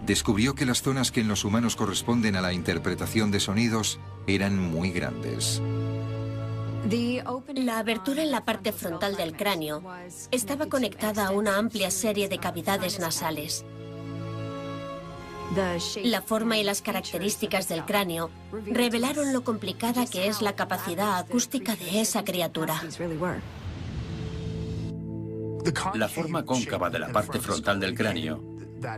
Descubrió que las zonas que en los humanos corresponden a la interpretación de sonidos eran muy grandes. La abertura en la parte frontal del cráneo estaba conectada a una amplia serie de cavidades nasales. La forma y las características del cráneo revelaron lo complicada que es la capacidad acústica de esa criatura. La forma cóncava de la parte frontal del cráneo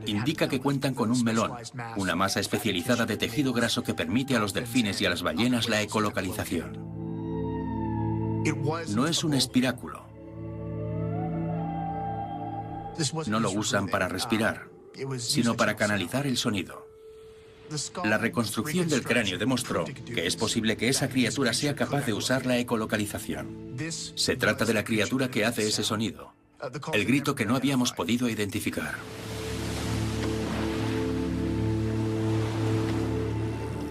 indica que cuentan con un melón, una masa especializada de tejido graso que permite a los delfines y a las ballenas la ecolocalización. No es un espiráculo. No lo usan para respirar, sino para canalizar el sonido. La reconstrucción del cráneo demostró que es posible que esa criatura sea capaz de usar la ecolocalización. Se trata de la criatura que hace ese sonido, el grito que no habíamos podido identificar.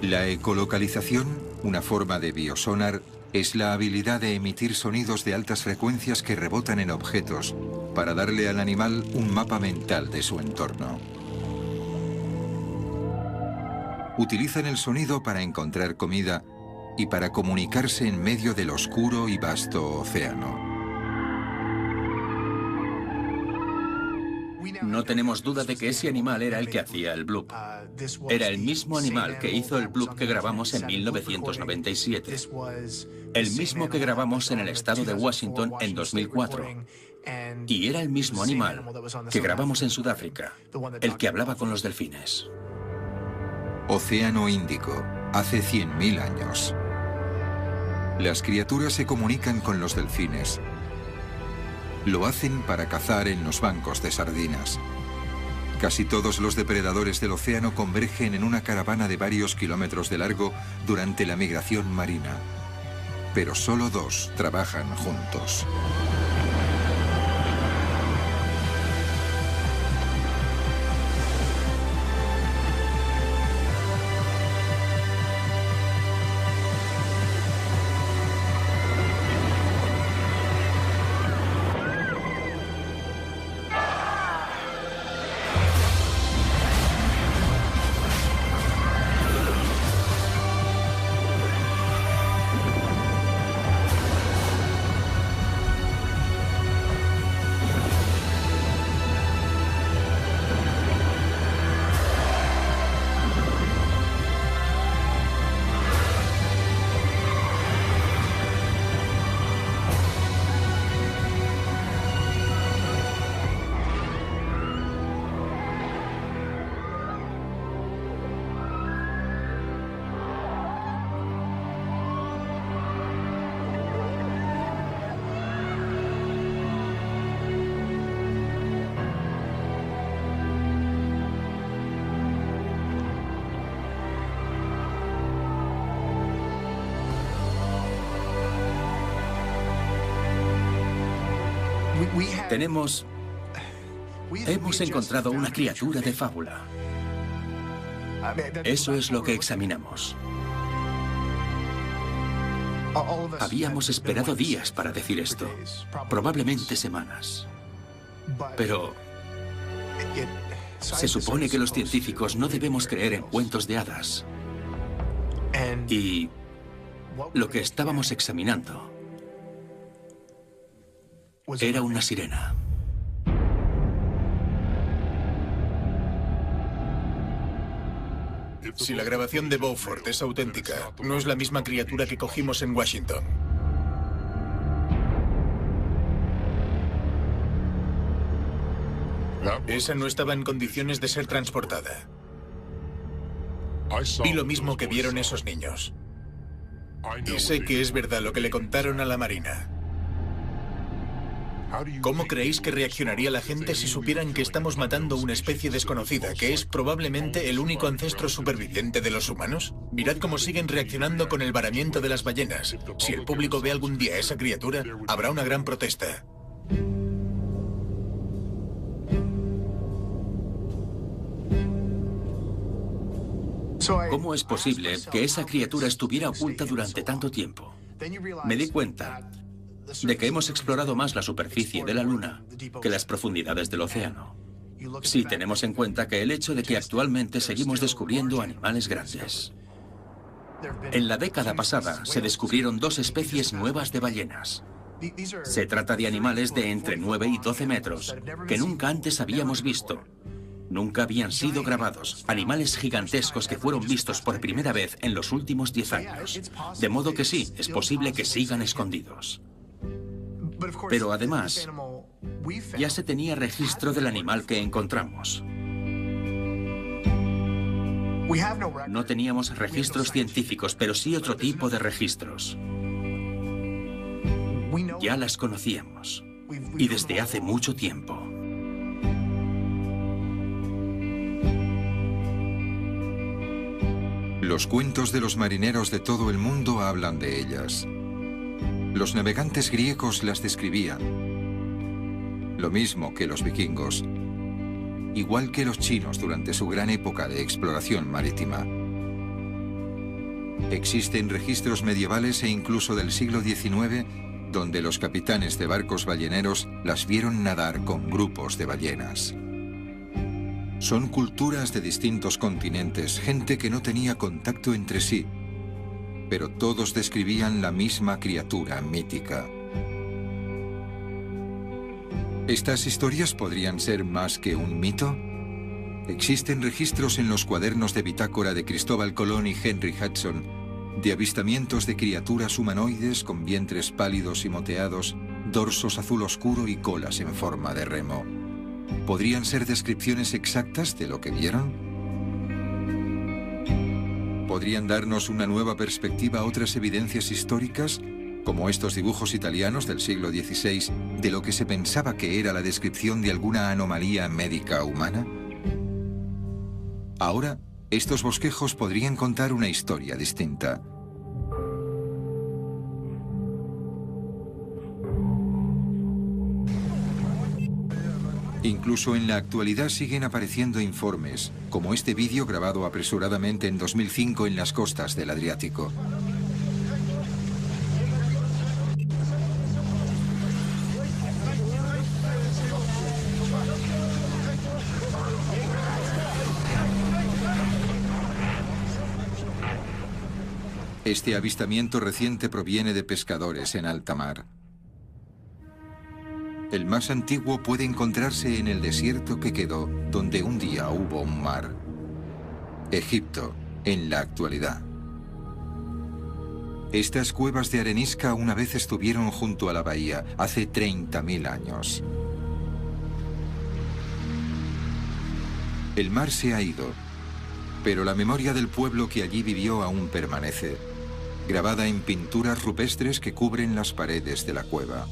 La ecolocalización, una forma de biosonar, es la habilidad de emitir sonidos de altas frecuencias que rebotan en objetos para darle al animal un mapa mental de su entorno. Utilizan el sonido para encontrar comida y para comunicarse en medio del oscuro y vasto océano. No tenemos duda de que ese animal era el que hacía el bloop. Era el mismo animal que hizo el bloop que grabamos en 1997. El mismo que grabamos en el estado de Washington en 2004. Y era el mismo animal que grabamos en Sudáfrica, el que hablaba con los delfines. Océano Índico, hace 100.000 años. Las criaturas se comunican con los delfines. Lo hacen para cazar en los bancos de sardinas. Casi todos los depredadores del océano convergen en una caravana de varios kilómetros de largo durante la migración marina. Pero solo 2 trabajan juntos. Hemos encontrado una criatura de fábula. Eso es lo que examinamos. Habíamos esperado días para decir esto, probablemente semanas. Pero se supone que los científicos no debemos creer en cuentos de hadas. Y lo que estábamos examinando era una sirena. Si la grabación de Beaufort es auténtica, no es la misma criatura que cogimos en Washington. Esa no estaba en condiciones de ser transportada. Vi lo mismo que vieron esos niños. Y sé que es verdad lo que le contaron a la Marina. ¿Cómo creéis que reaccionaría la gente si supieran que estamos matando una especie desconocida, que es probablemente el único ancestro superviviente de los humanos? Mirad cómo siguen reaccionando con el varamiento de las ballenas. Si el público ve algún día a esa criatura, habrá una gran protesta. ¿Cómo es posible que esa criatura estuviera oculta durante tanto tiempo? Me di cuenta de que hemos explorado más la superficie de la Luna que las profundidades del océano. Si tenemos en cuenta que el hecho de que actualmente seguimos descubriendo animales grandes. En la década pasada se descubrieron 2 especies nuevas de ballenas. Se trata de animales de entre 9 y 12 metros que nunca antes habíamos visto. Nunca habían sido grabados, animales gigantescos que fueron vistos por primera vez en los últimos 10 años. De modo que sí, es posible que sigan escondidos. Pero además, ya se tenía registro del animal que encontramos. No teníamos registros científicos, pero sí otro tipo de registros. Ya las conocíamos, y desde hace mucho tiempo. Los cuentos de los marineros de todo el mundo hablan de ellas. Los navegantes griegos las describían. Lo mismo que los vikingos. Igual que los chinos durante su gran época de exploración marítima. Existen registros medievales e incluso del siglo XIX donde los capitanes de barcos balleneros las vieron nadar con grupos de ballenas. Son culturas de distintos continentes, gente que no tenía contacto entre sí, pero todos describían la misma criatura mítica. ¿Estas historias podrían ser más que un mito? Existen registros en los cuadernos de bitácora de Cristóbal Colón y Henry Hudson de avistamientos de criaturas humanoides con vientres pálidos y moteados, dorsos azul oscuro y colas en forma de remo. ¿Podrían ser descripciones exactas de lo que vieron? ¿Podrían darnos una nueva perspectiva a otras evidencias históricas, como estos dibujos italianos del siglo XVI, de lo que se pensaba que era la descripción de alguna anomalía médica humana? Ahora, estos bosquejos podrían contar una historia distinta. Incluso en la actualidad siguen apareciendo informes, como este vídeo grabado apresuradamente en 2005 en las costas del Adriático. Este avistamiento reciente proviene de pescadores en alta mar. El más antiguo puede encontrarse en el desierto que quedó donde un día hubo un mar. Egipto, en la actualidad. Estas cuevas de arenisca una vez estuvieron junto a la bahía, hace 30.000 años. El mar se ha ido, pero la memoria del pueblo que allí vivió aún permanece, grabada en pinturas rupestres que cubren las paredes de la cueva.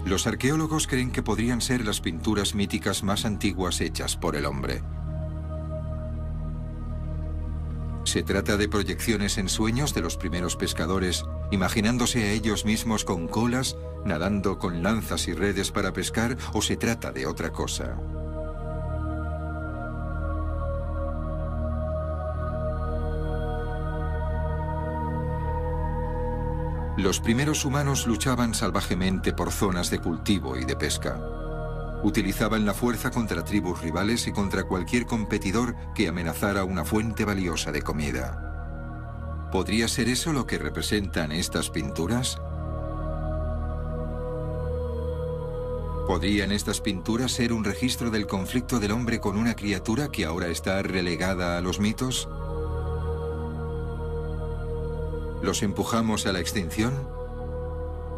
Los arqueólogos creen que podrían ser las pinturas míticas más antiguas hechas por el hombre. Se trata de proyecciones en sueños de los primeros pescadores imaginándose a ellos mismos con colas, nadando con lanzas y redes para pescar, o se trata de otra cosa. Los primeros humanos luchaban salvajemente por zonas de cultivo y de pesca. Utilizaban la fuerza contra tribus rivales y contra cualquier competidor que amenazara una fuente valiosa de comida. ¿Podría ser eso lo que representan estas pinturas? ¿Podrían estas pinturas ser un registro del conflicto del hombre con una criatura que ahora está relegada a los mitos? ¿Los empujamos a la extinción?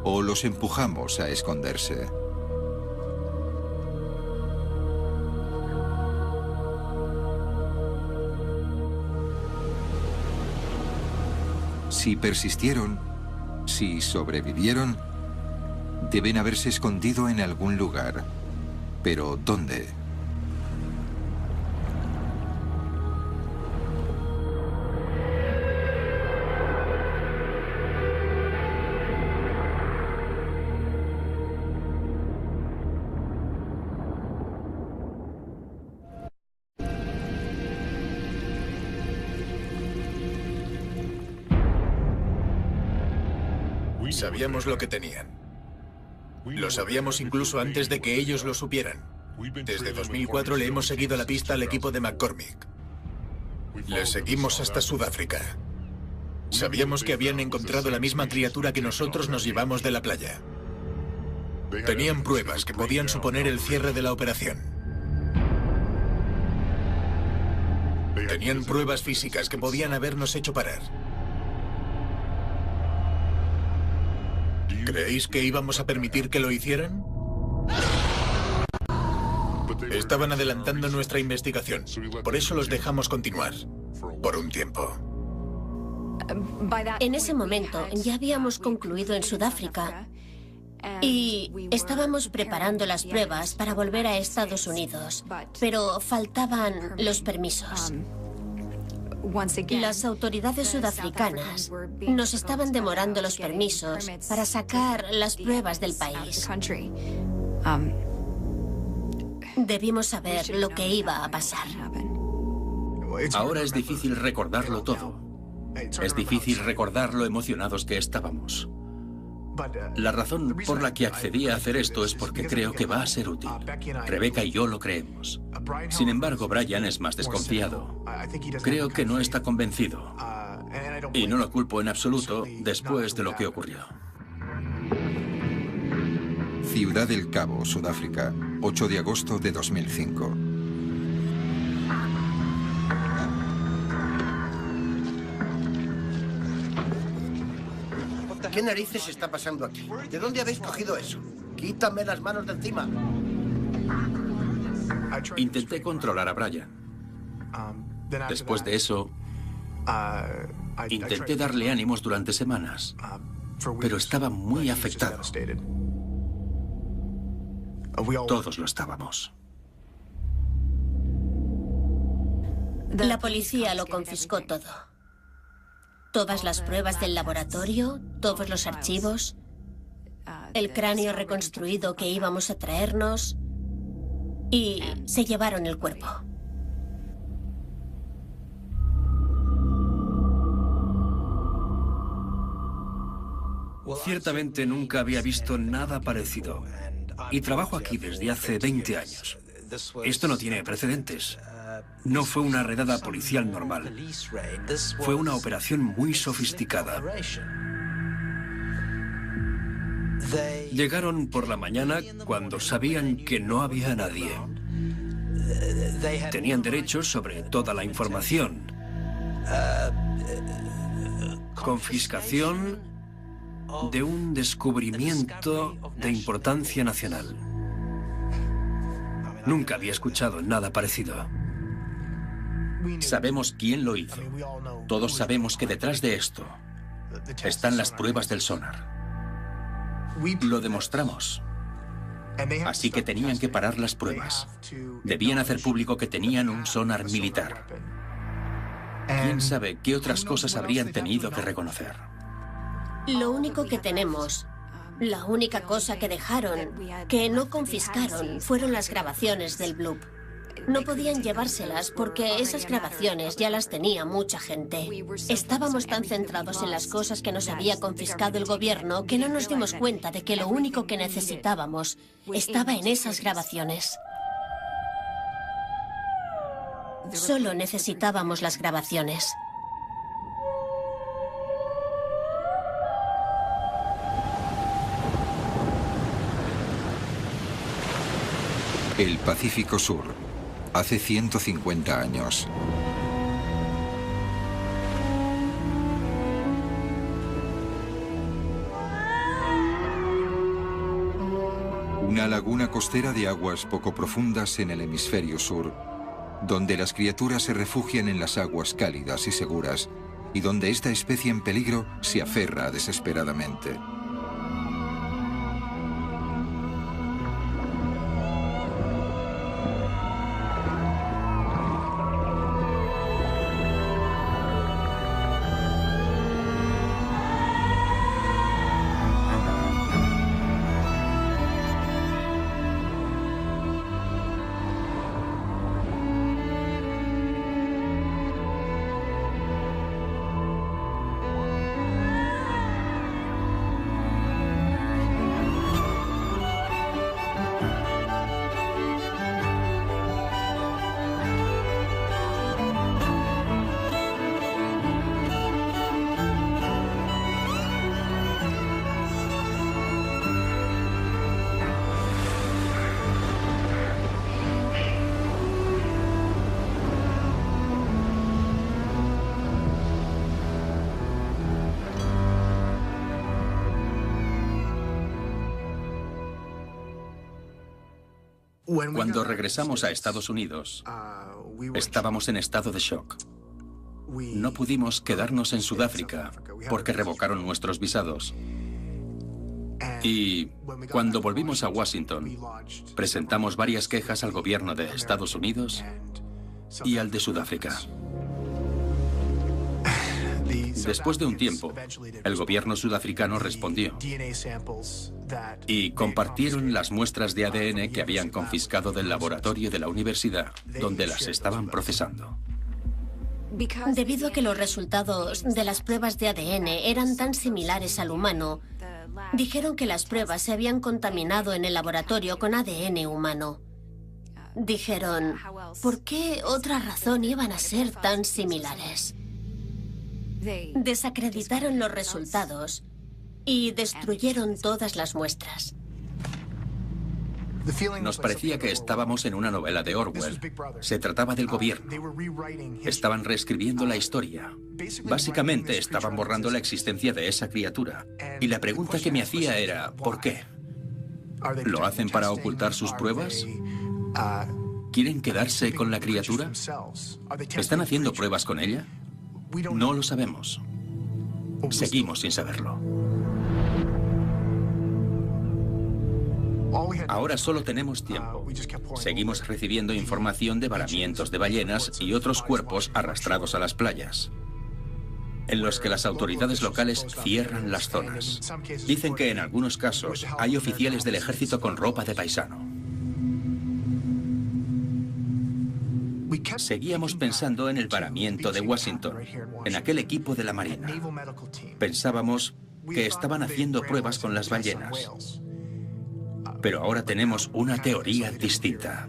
¿O los empujamos a esconderse? Si persistieron, si sobrevivieron, deben haberse escondido en algún lugar. ¿Pero dónde? Sabíamos lo que tenían. Lo sabíamos incluso antes de que ellos lo supieran. Desde 2004 le hemos seguido la pista al equipo de McCormick. Le seguimos hasta Sudáfrica. Sabíamos que habían encontrado la misma criatura que nosotros nos llevamos de la playa. Tenían pruebas que podían suponer el cierre de la operación. Tenían pruebas físicas que podían habernos hecho parar. ¿Creéis que íbamos a permitir que lo hicieran? Estaban adelantando nuestra investigación. Por eso los dejamos continuar. Por un tiempo. En ese momento ya habíamos concluido en Sudáfrica y estábamos preparando las pruebas para volver a Estados Unidos, pero faltaban los permisos. Las autoridades sudafricanas nos estaban demorando los permisos para sacar las pruebas del país. Debimos saber lo que iba a pasar. Ahora es difícil recordarlo todo. Es difícil recordar lo emocionados que estábamos. La razón por la que accedí a hacer esto es porque creo que va a ser útil. Rebecca y yo lo creemos. Sin embargo, Brian es más desconfiado. Creo que no está convencido. Y no lo culpo en absoluto después de lo que ocurrió. Ciudad del Cabo, Sudáfrica, 8 de agosto de 2005. ¿Qué narices está pasando aquí? ¿De dónde habéis cogido eso? Quítame las manos de encima. Intenté controlar a Brian. Después de eso, intenté darle ánimos durante semanas, pero estaba muy afectado. Todos lo estábamos. La policía lo confiscó todo. Todas las pruebas del laboratorio, todos los archivos, el cráneo reconstruido que íbamos a traernos y se llevaron el cuerpo. Ciertamente nunca había visto nada parecido. Y trabajo aquí desde hace 20 años. Esto no tiene precedentes. No fue una redada policial normal. Fue una operación muy sofisticada. Llegaron por la mañana cuando sabían que no había nadie. Tenían derechos sobre toda la información. Confiscación de un descubrimiento de importancia nacional. Nunca había escuchado nada parecido. Sabemos quién lo hizo. Todos sabemos que detrás de esto están las pruebas del sonar. Lo demostramos. Así que tenían que parar las pruebas. Debían hacer público que tenían un sonar militar. ¿Quién sabe qué otras cosas habrían tenido que reconocer? Lo único que tenemos, la única cosa que dejaron, que no confiscaron, fueron las grabaciones del Bloop. No podían llevárselas porque esas grabaciones ya las tenía mucha gente. Estábamos tan centrados en las cosas que nos había confiscado el gobierno que no nos dimos cuenta de que lo único que necesitábamos estaba en esas grabaciones. Solo necesitábamos las grabaciones. El Pacífico Sur, hace 150 años. Una laguna costera de aguas poco profundas en el hemisferio sur, donde las criaturas se refugian en las aguas cálidas y seguras, y donde esta especie en peligro se aferra desesperadamente. Cuando regresamos a Estados Unidos, estábamos en estado de shock. No pudimos quedarnos en Sudáfrica porque revocaron nuestros visados. Y cuando volvimos a Washington, presentamos varias quejas al gobierno de Estados Unidos y al de Sudáfrica. Después de un tiempo, el gobierno sudafricano respondió y compartieron las muestras de ADN que habían confiscado del laboratorio de la universidad donde las estaban procesando. Debido a que los resultados de las pruebas de ADN eran tan similares al humano, dijeron que las pruebas se habían contaminado en el laboratorio con ADN humano. Dijeron, ¿por qué otra razón iban a ser tan similares? Desacreditaron los resultados y destruyeron todas las muestras. Nos parecía que estábamos en una novela de Orwell. Se trataba del gobierno. Estaban reescribiendo la historia. Básicamente estaban borrando la existencia de esa criatura. Y la pregunta que me hacía era, ¿por qué? ¿Lo hacen para ocultar sus pruebas? ¿Quieren quedarse con la criatura? ¿Están haciendo pruebas con ella? No lo sabemos. Seguimos sin saberlo. Ahora solo tenemos tiempo. Seguimos recibiendo información de varamientos de ballenas y otros cuerpos arrastrados a las playas, en los que las autoridades locales cierran las zonas. Dicen que en algunos casos hay oficiales del ejército con ropa de paisano. Seguíamos pensando en el varamiento de Washington, en aquel equipo de la Marina. Pensábamos que estaban haciendo pruebas con las ballenas. Pero ahora tenemos una teoría distinta.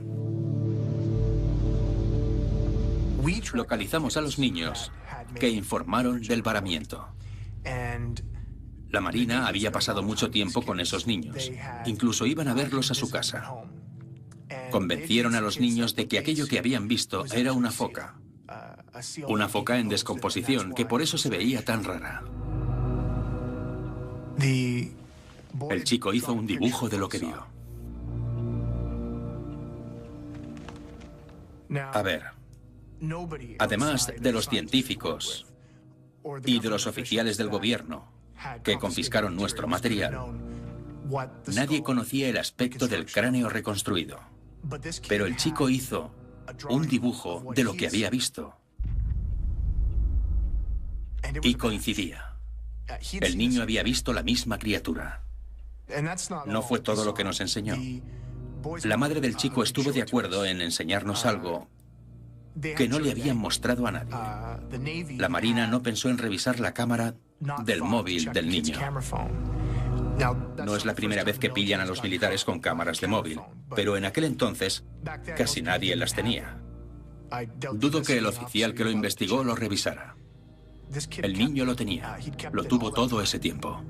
Localizamos a los niños que informaron del varamiento. La Marina había pasado mucho tiempo con esos niños. Incluso iban a verlos a su casa. Convencieron a los niños de que aquello que habían visto era una foca. Una foca en descomposición, que por eso se veía tan rara. El chico hizo un dibujo de lo que vio. A ver, además de los científicos y de los oficiales del gobierno que confiscaron nuestro material, nadie conocía el aspecto del cráneo reconstruido. Pero el chico hizo un dibujo de lo que había visto. Y coincidía. El niño había visto la misma criatura. No fue todo lo que nos enseñó. La madre del chico estuvo de acuerdo en enseñarnos algo que no le habían mostrado a nadie. La Marina no pensó en revisar la cámara del móvil del niño. No es la primera vez que pillan a los militares con cámaras de móvil, pero en aquel entonces casi nadie las tenía. Dudo que el oficial que lo investigó lo revisara. El niño lo tenía. Lo tuvo todo ese tiempo.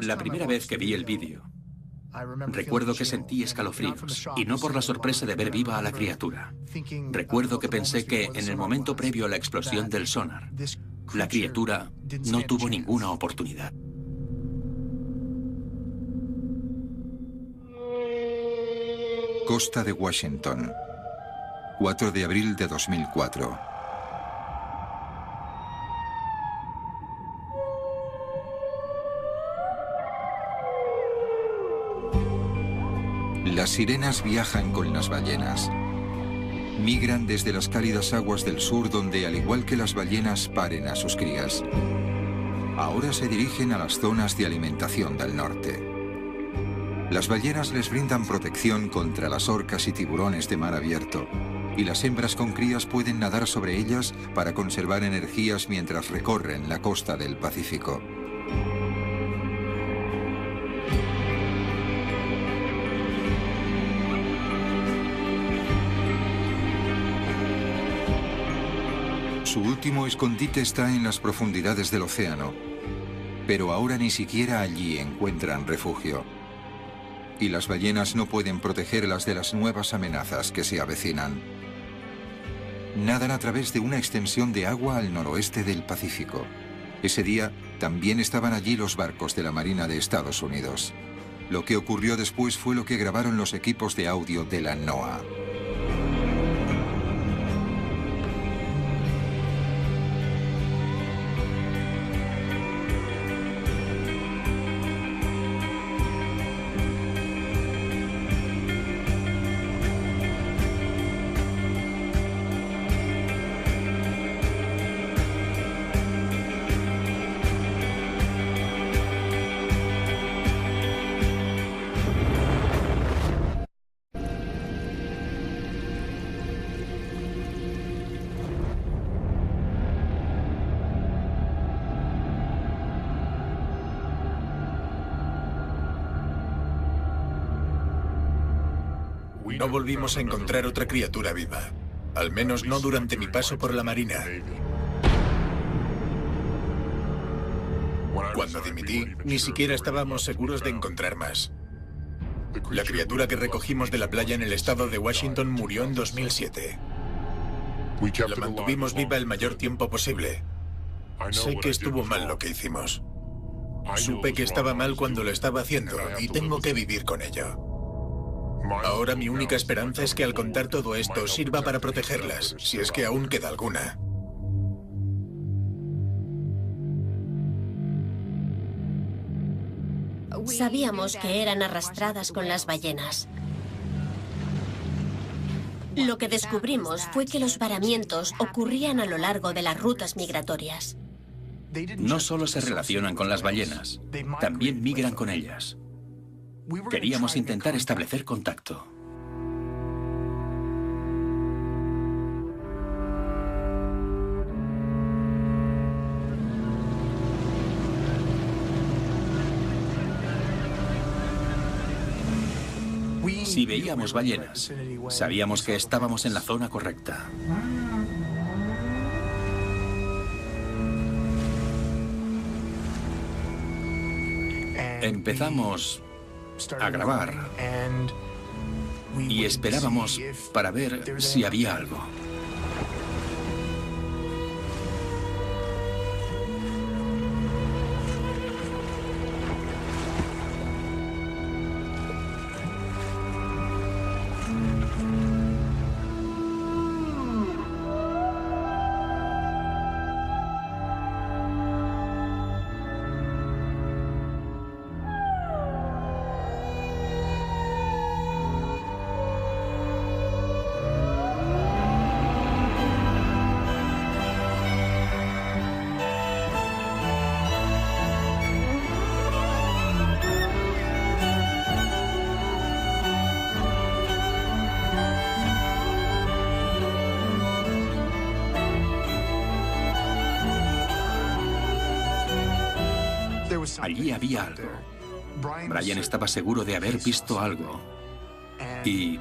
La primera vez que vi el vídeo, recuerdo que sentí escalofríos, y no por la sorpresa de ver viva a la criatura. Recuerdo que pensé que en el momento previo a la explosión del sonar, la criatura no tuvo ninguna oportunidad. Costa de Washington, 4 de abril de 2004. Las sirenas viajan con las ballenas. Migran desde las cálidas aguas del sur donde, al igual que las ballenas, paren a sus crías. Ahora se dirigen a las zonas de alimentación del norte. Las ballenas les brindan protección contra las orcas y tiburones de mar abierto, y las hembras con crías pueden nadar sobre ellas para conservar energías mientras recorren la costa del Pacífico. Su último escondite está en las profundidades del océano, pero ahora ni siquiera allí encuentran refugio. Y las ballenas no pueden protegerlas de las nuevas amenazas que se avecinan. Nadan a través de una extensión de agua al noroeste del Pacífico. Ese día también estaban allí los barcos de la Marina de Estados Unidos. Lo que ocurrió después fue lo que grabaron los equipos de audio de la NOAA. No volvimos a encontrar otra criatura viva. Al menos no durante mi paso por la Marina. Cuando dimití, ni siquiera estábamos seguros de encontrar más. La criatura que recogimos de la playa en el estado de Washington murió en 2007. La mantuvimos viva el mayor tiempo posible. Sé que estuvo mal lo que hicimos. Supe que estaba mal cuando lo estaba haciendo y tengo que vivir con ello. Ahora mi única esperanza es que al contar todo esto sirva para protegerlas, si es que aún queda alguna. Sabíamos que eran arrastradas con las ballenas. Lo que descubrimos fue que los varamientos ocurrían a lo largo de las rutas migratorias. No solo se relacionan con las ballenas, también migran con ellas. Queríamos intentar establecer contacto. Si veíamos ballenas, sabíamos que estábamos en la zona correcta. Empezamos a grabar y esperábamos para ver si había algo. Allí había algo. Brian estaba seguro de haber visto algo. Y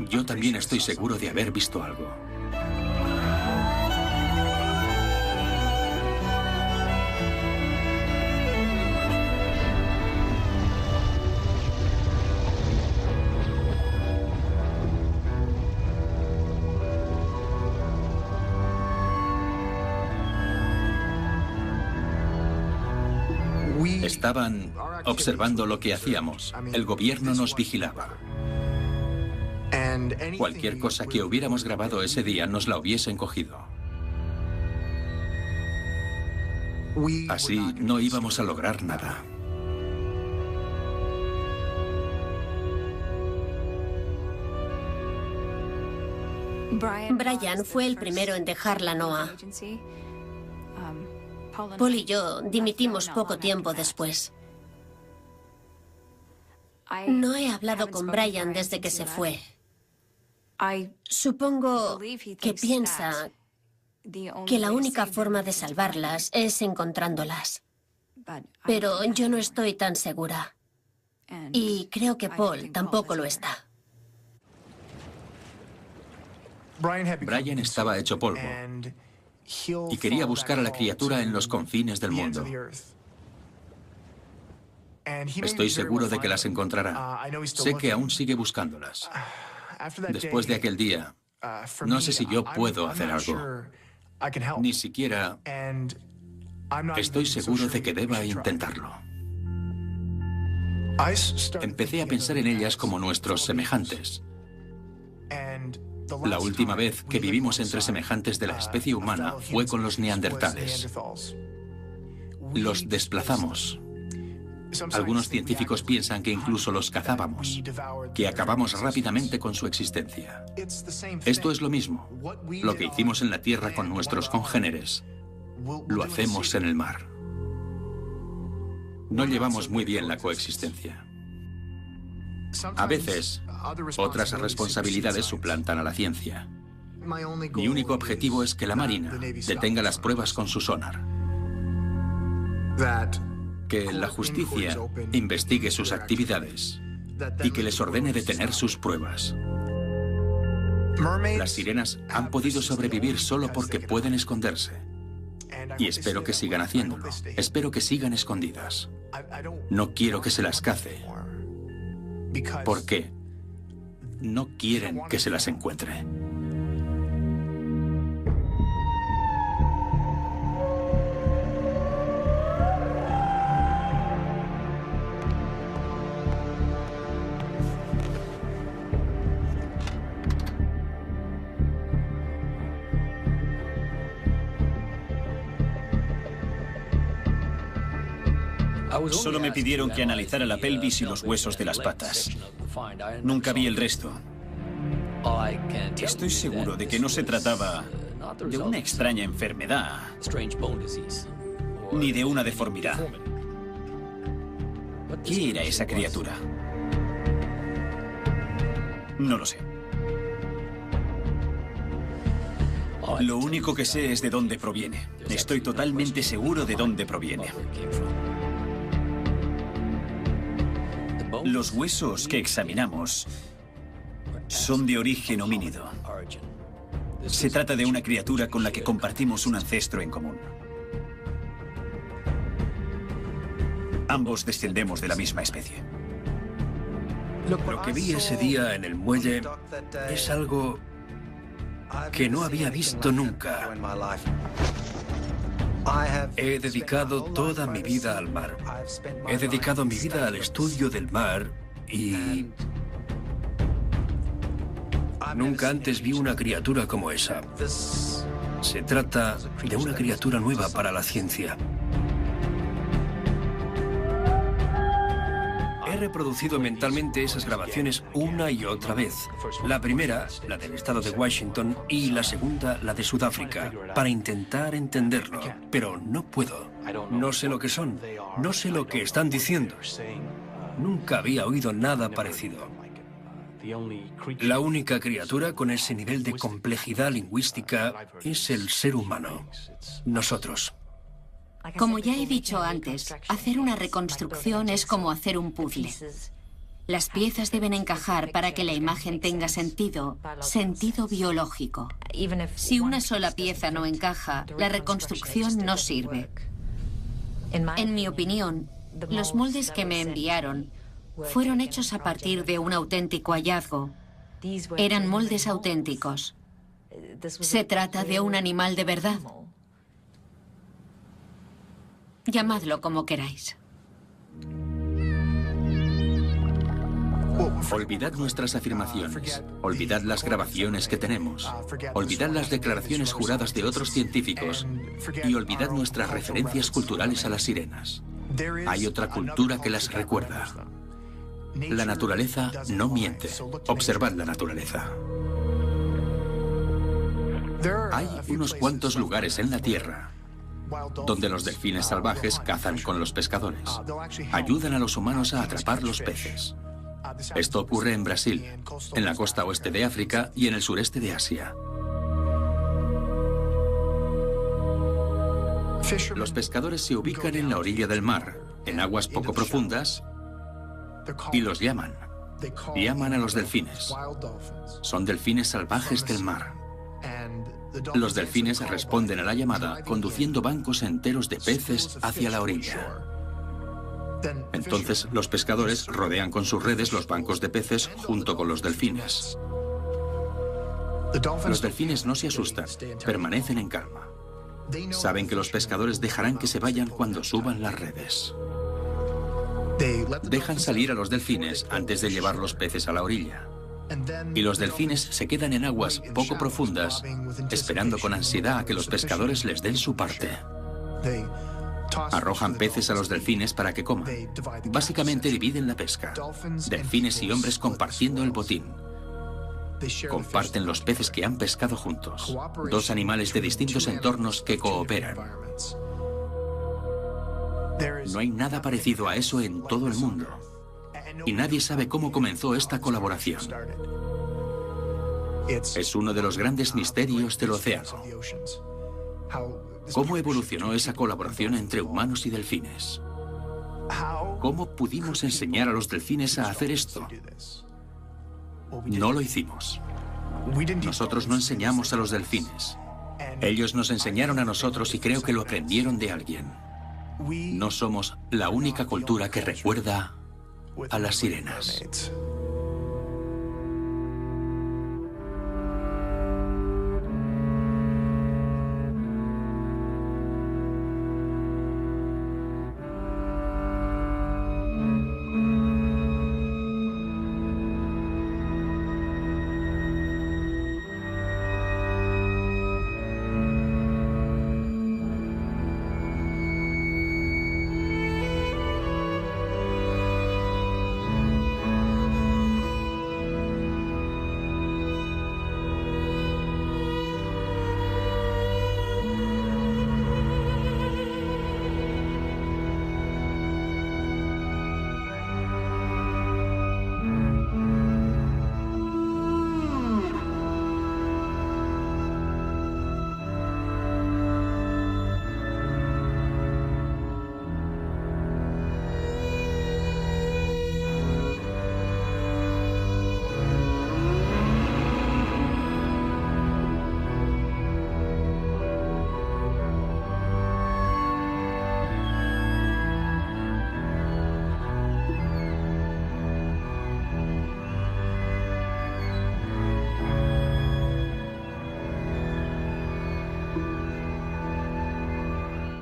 yo también estoy seguro de haber visto algo. Estaban observando lo que hacíamos. El gobierno nos vigilaba. Cualquier cosa que hubiéramos grabado ese día nos la hubiesen cogido. Así no íbamos a lograr nada. Brian fue el primero en dejar la NOAA. Paul y yo dimitimos poco tiempo después. No he hablado con Brian desde que se fue. Supongo que piensa que la única forma de salvarlas es encontrándolas. Pero yo no estoy tan segura. Y creo que Paul tampoco lo está. Brian estaba hecho polvo y quería buscar a la criatura en los confines del mundo. Estoy seguro de que las encontrará. Sé que aún sigue buscándolas. Después de aquel día, no sé si yo puedo hacer algo. Ni siquiera estoy seguro de que deba intentarlo. Empecé a pensar en ellas como nuestros semejantes. La última vez que vivimos entre semejantes de la especie humana fue con los neandertales. Los desplazamos. Algunos científicos piensan que incluso los cazábamos, que acabamos rápidamente con su existencia. Esto es lo mismo. Lo que hicimos en la Tierra con nuestros congéneres, lo hacemos en el mar. No llevamos muy bien la coexistencia. A veces, otras responsabilidades suplantan a la ciencia. Mi único objetivo es que la Marina detenga las pruebas con su sonar. Que la justicia investigue sus actividades y que les ordene detener sus pruebas. Las sirenas han podido sobrevivir solo porque pueden esconderse. Y espero que sigan haciéndolo. Espero que sigan escondidas. No quiero que se las cace. ¿Por qué? No quieren que se las encuentre. Solo me pidieron que analizara la pelvis y los huesos de las patas. Nunca vi el resto. Estoy seguro de que no se trataba de una extraña enfermedad, ni de una deformidad. ¿Qué era esa criatura? No lo sé. Lo único que sé es de dónde proviene. Estoy totalmente seguro de dónde proviene. Los huesos que examinamos son de origen homínido. Se trata de una criatura con la que compartimos un ancestro en común. Ambos descendemos de la misma especie. Lo que vi ese día en el muelle es algo que no había visto nunca. He dedicado toda mi vida al mar. He dedicado mi vida al estudio del mar y nunca antes vi una criatura como esa. Se trata de una criatura nueva para la ciencia. He reproducido mentalmente esas grabaciones una y otra vez. La primera, la del estado de Washington, y la segunda, la de Sudáfrica, para intentar entenderlo. Pero no puedo. No sé lo que son. No sé lo que están diciendo. Nunca había oído nada parecido. La única criatura con ese nivel de complejidad lingüística es el ser humano. Nosotros. Como ya he dicho antes, hacer una reconstrucción es como hacer un puzzle. Las piezas deben encajar para que la imagen tenga sentido biológico. Si una sola pieza no encaja, la reconstrucción no sirve. En mi opinión, los moldes que me enviaron fueron hechos a partir de un auténtico hallazgo. Eran moldes auténticos. Se trata de un animal de verdad. Llamadlo como queráis. Olvidad nuestras afirmaciones, olvidad las grabaciones que tenemos, olvidad las declaraciones juradas de otros científicos y olvidad nuestras referencias culturales a las sirenas. Hay otra cultura que las recuerda. La naturaleza no miente. Observad la naturaleza. Hay unos cuantos lugares en la Tierra donde los delfines salvajes cazan con los pescadores. Ayudan a los humanos a atrapar los peces. Esto ocurre en Brasil, en la costa oeste de África y en el sureste de Asia. Los pescadores se ubican en la orilla del mar, en aguas poco profundas, y los llaman. Llaman a los delfines. Son delfines salvajes del mar. Los delfines responden a la llamada conduciendo bancos enteros de peces hacia la orilla. Entonces los pescadores rodean con sus redes los bancos de peces junto con los delfines. Los delfines no se asustan, permanecen en calma. Saben que los pescadores dejarán que se vayan cuando suban las redes. Dejan salir a los delfines antes de llevar los peces a la orilla. Y los delfines se quedan en aguas poco profundas, esperando con ansiedad a que los pescadores les den su parte. Arrojan peces a los delfines para que coman. Básicamente dividen la pesca. Delfines y hombres compartiendo el botín. Comparten los peces que han pescado juntos. Dos animales de distintos entornos que cooperan. No hay nada parecido a eso en todo el mundo. Y nadie sabe cómo comenzó esta colaboración. Es uno de los grandes misterios del océano. ¿Cómo evolucionó esa colaboración entre humanos y delfines? ¿Cómo pudimos enseñar a los delfines a hacer esto? No lo hicimos. Nosotros no enseñamos a los delfines. Ellos nos enseñaron a nosotros y creo que lo aprendieron de alguien. No somos la única cultura que recuerda a las sirenas.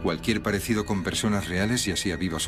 cualquier parecido con personas reales, ya sea vivas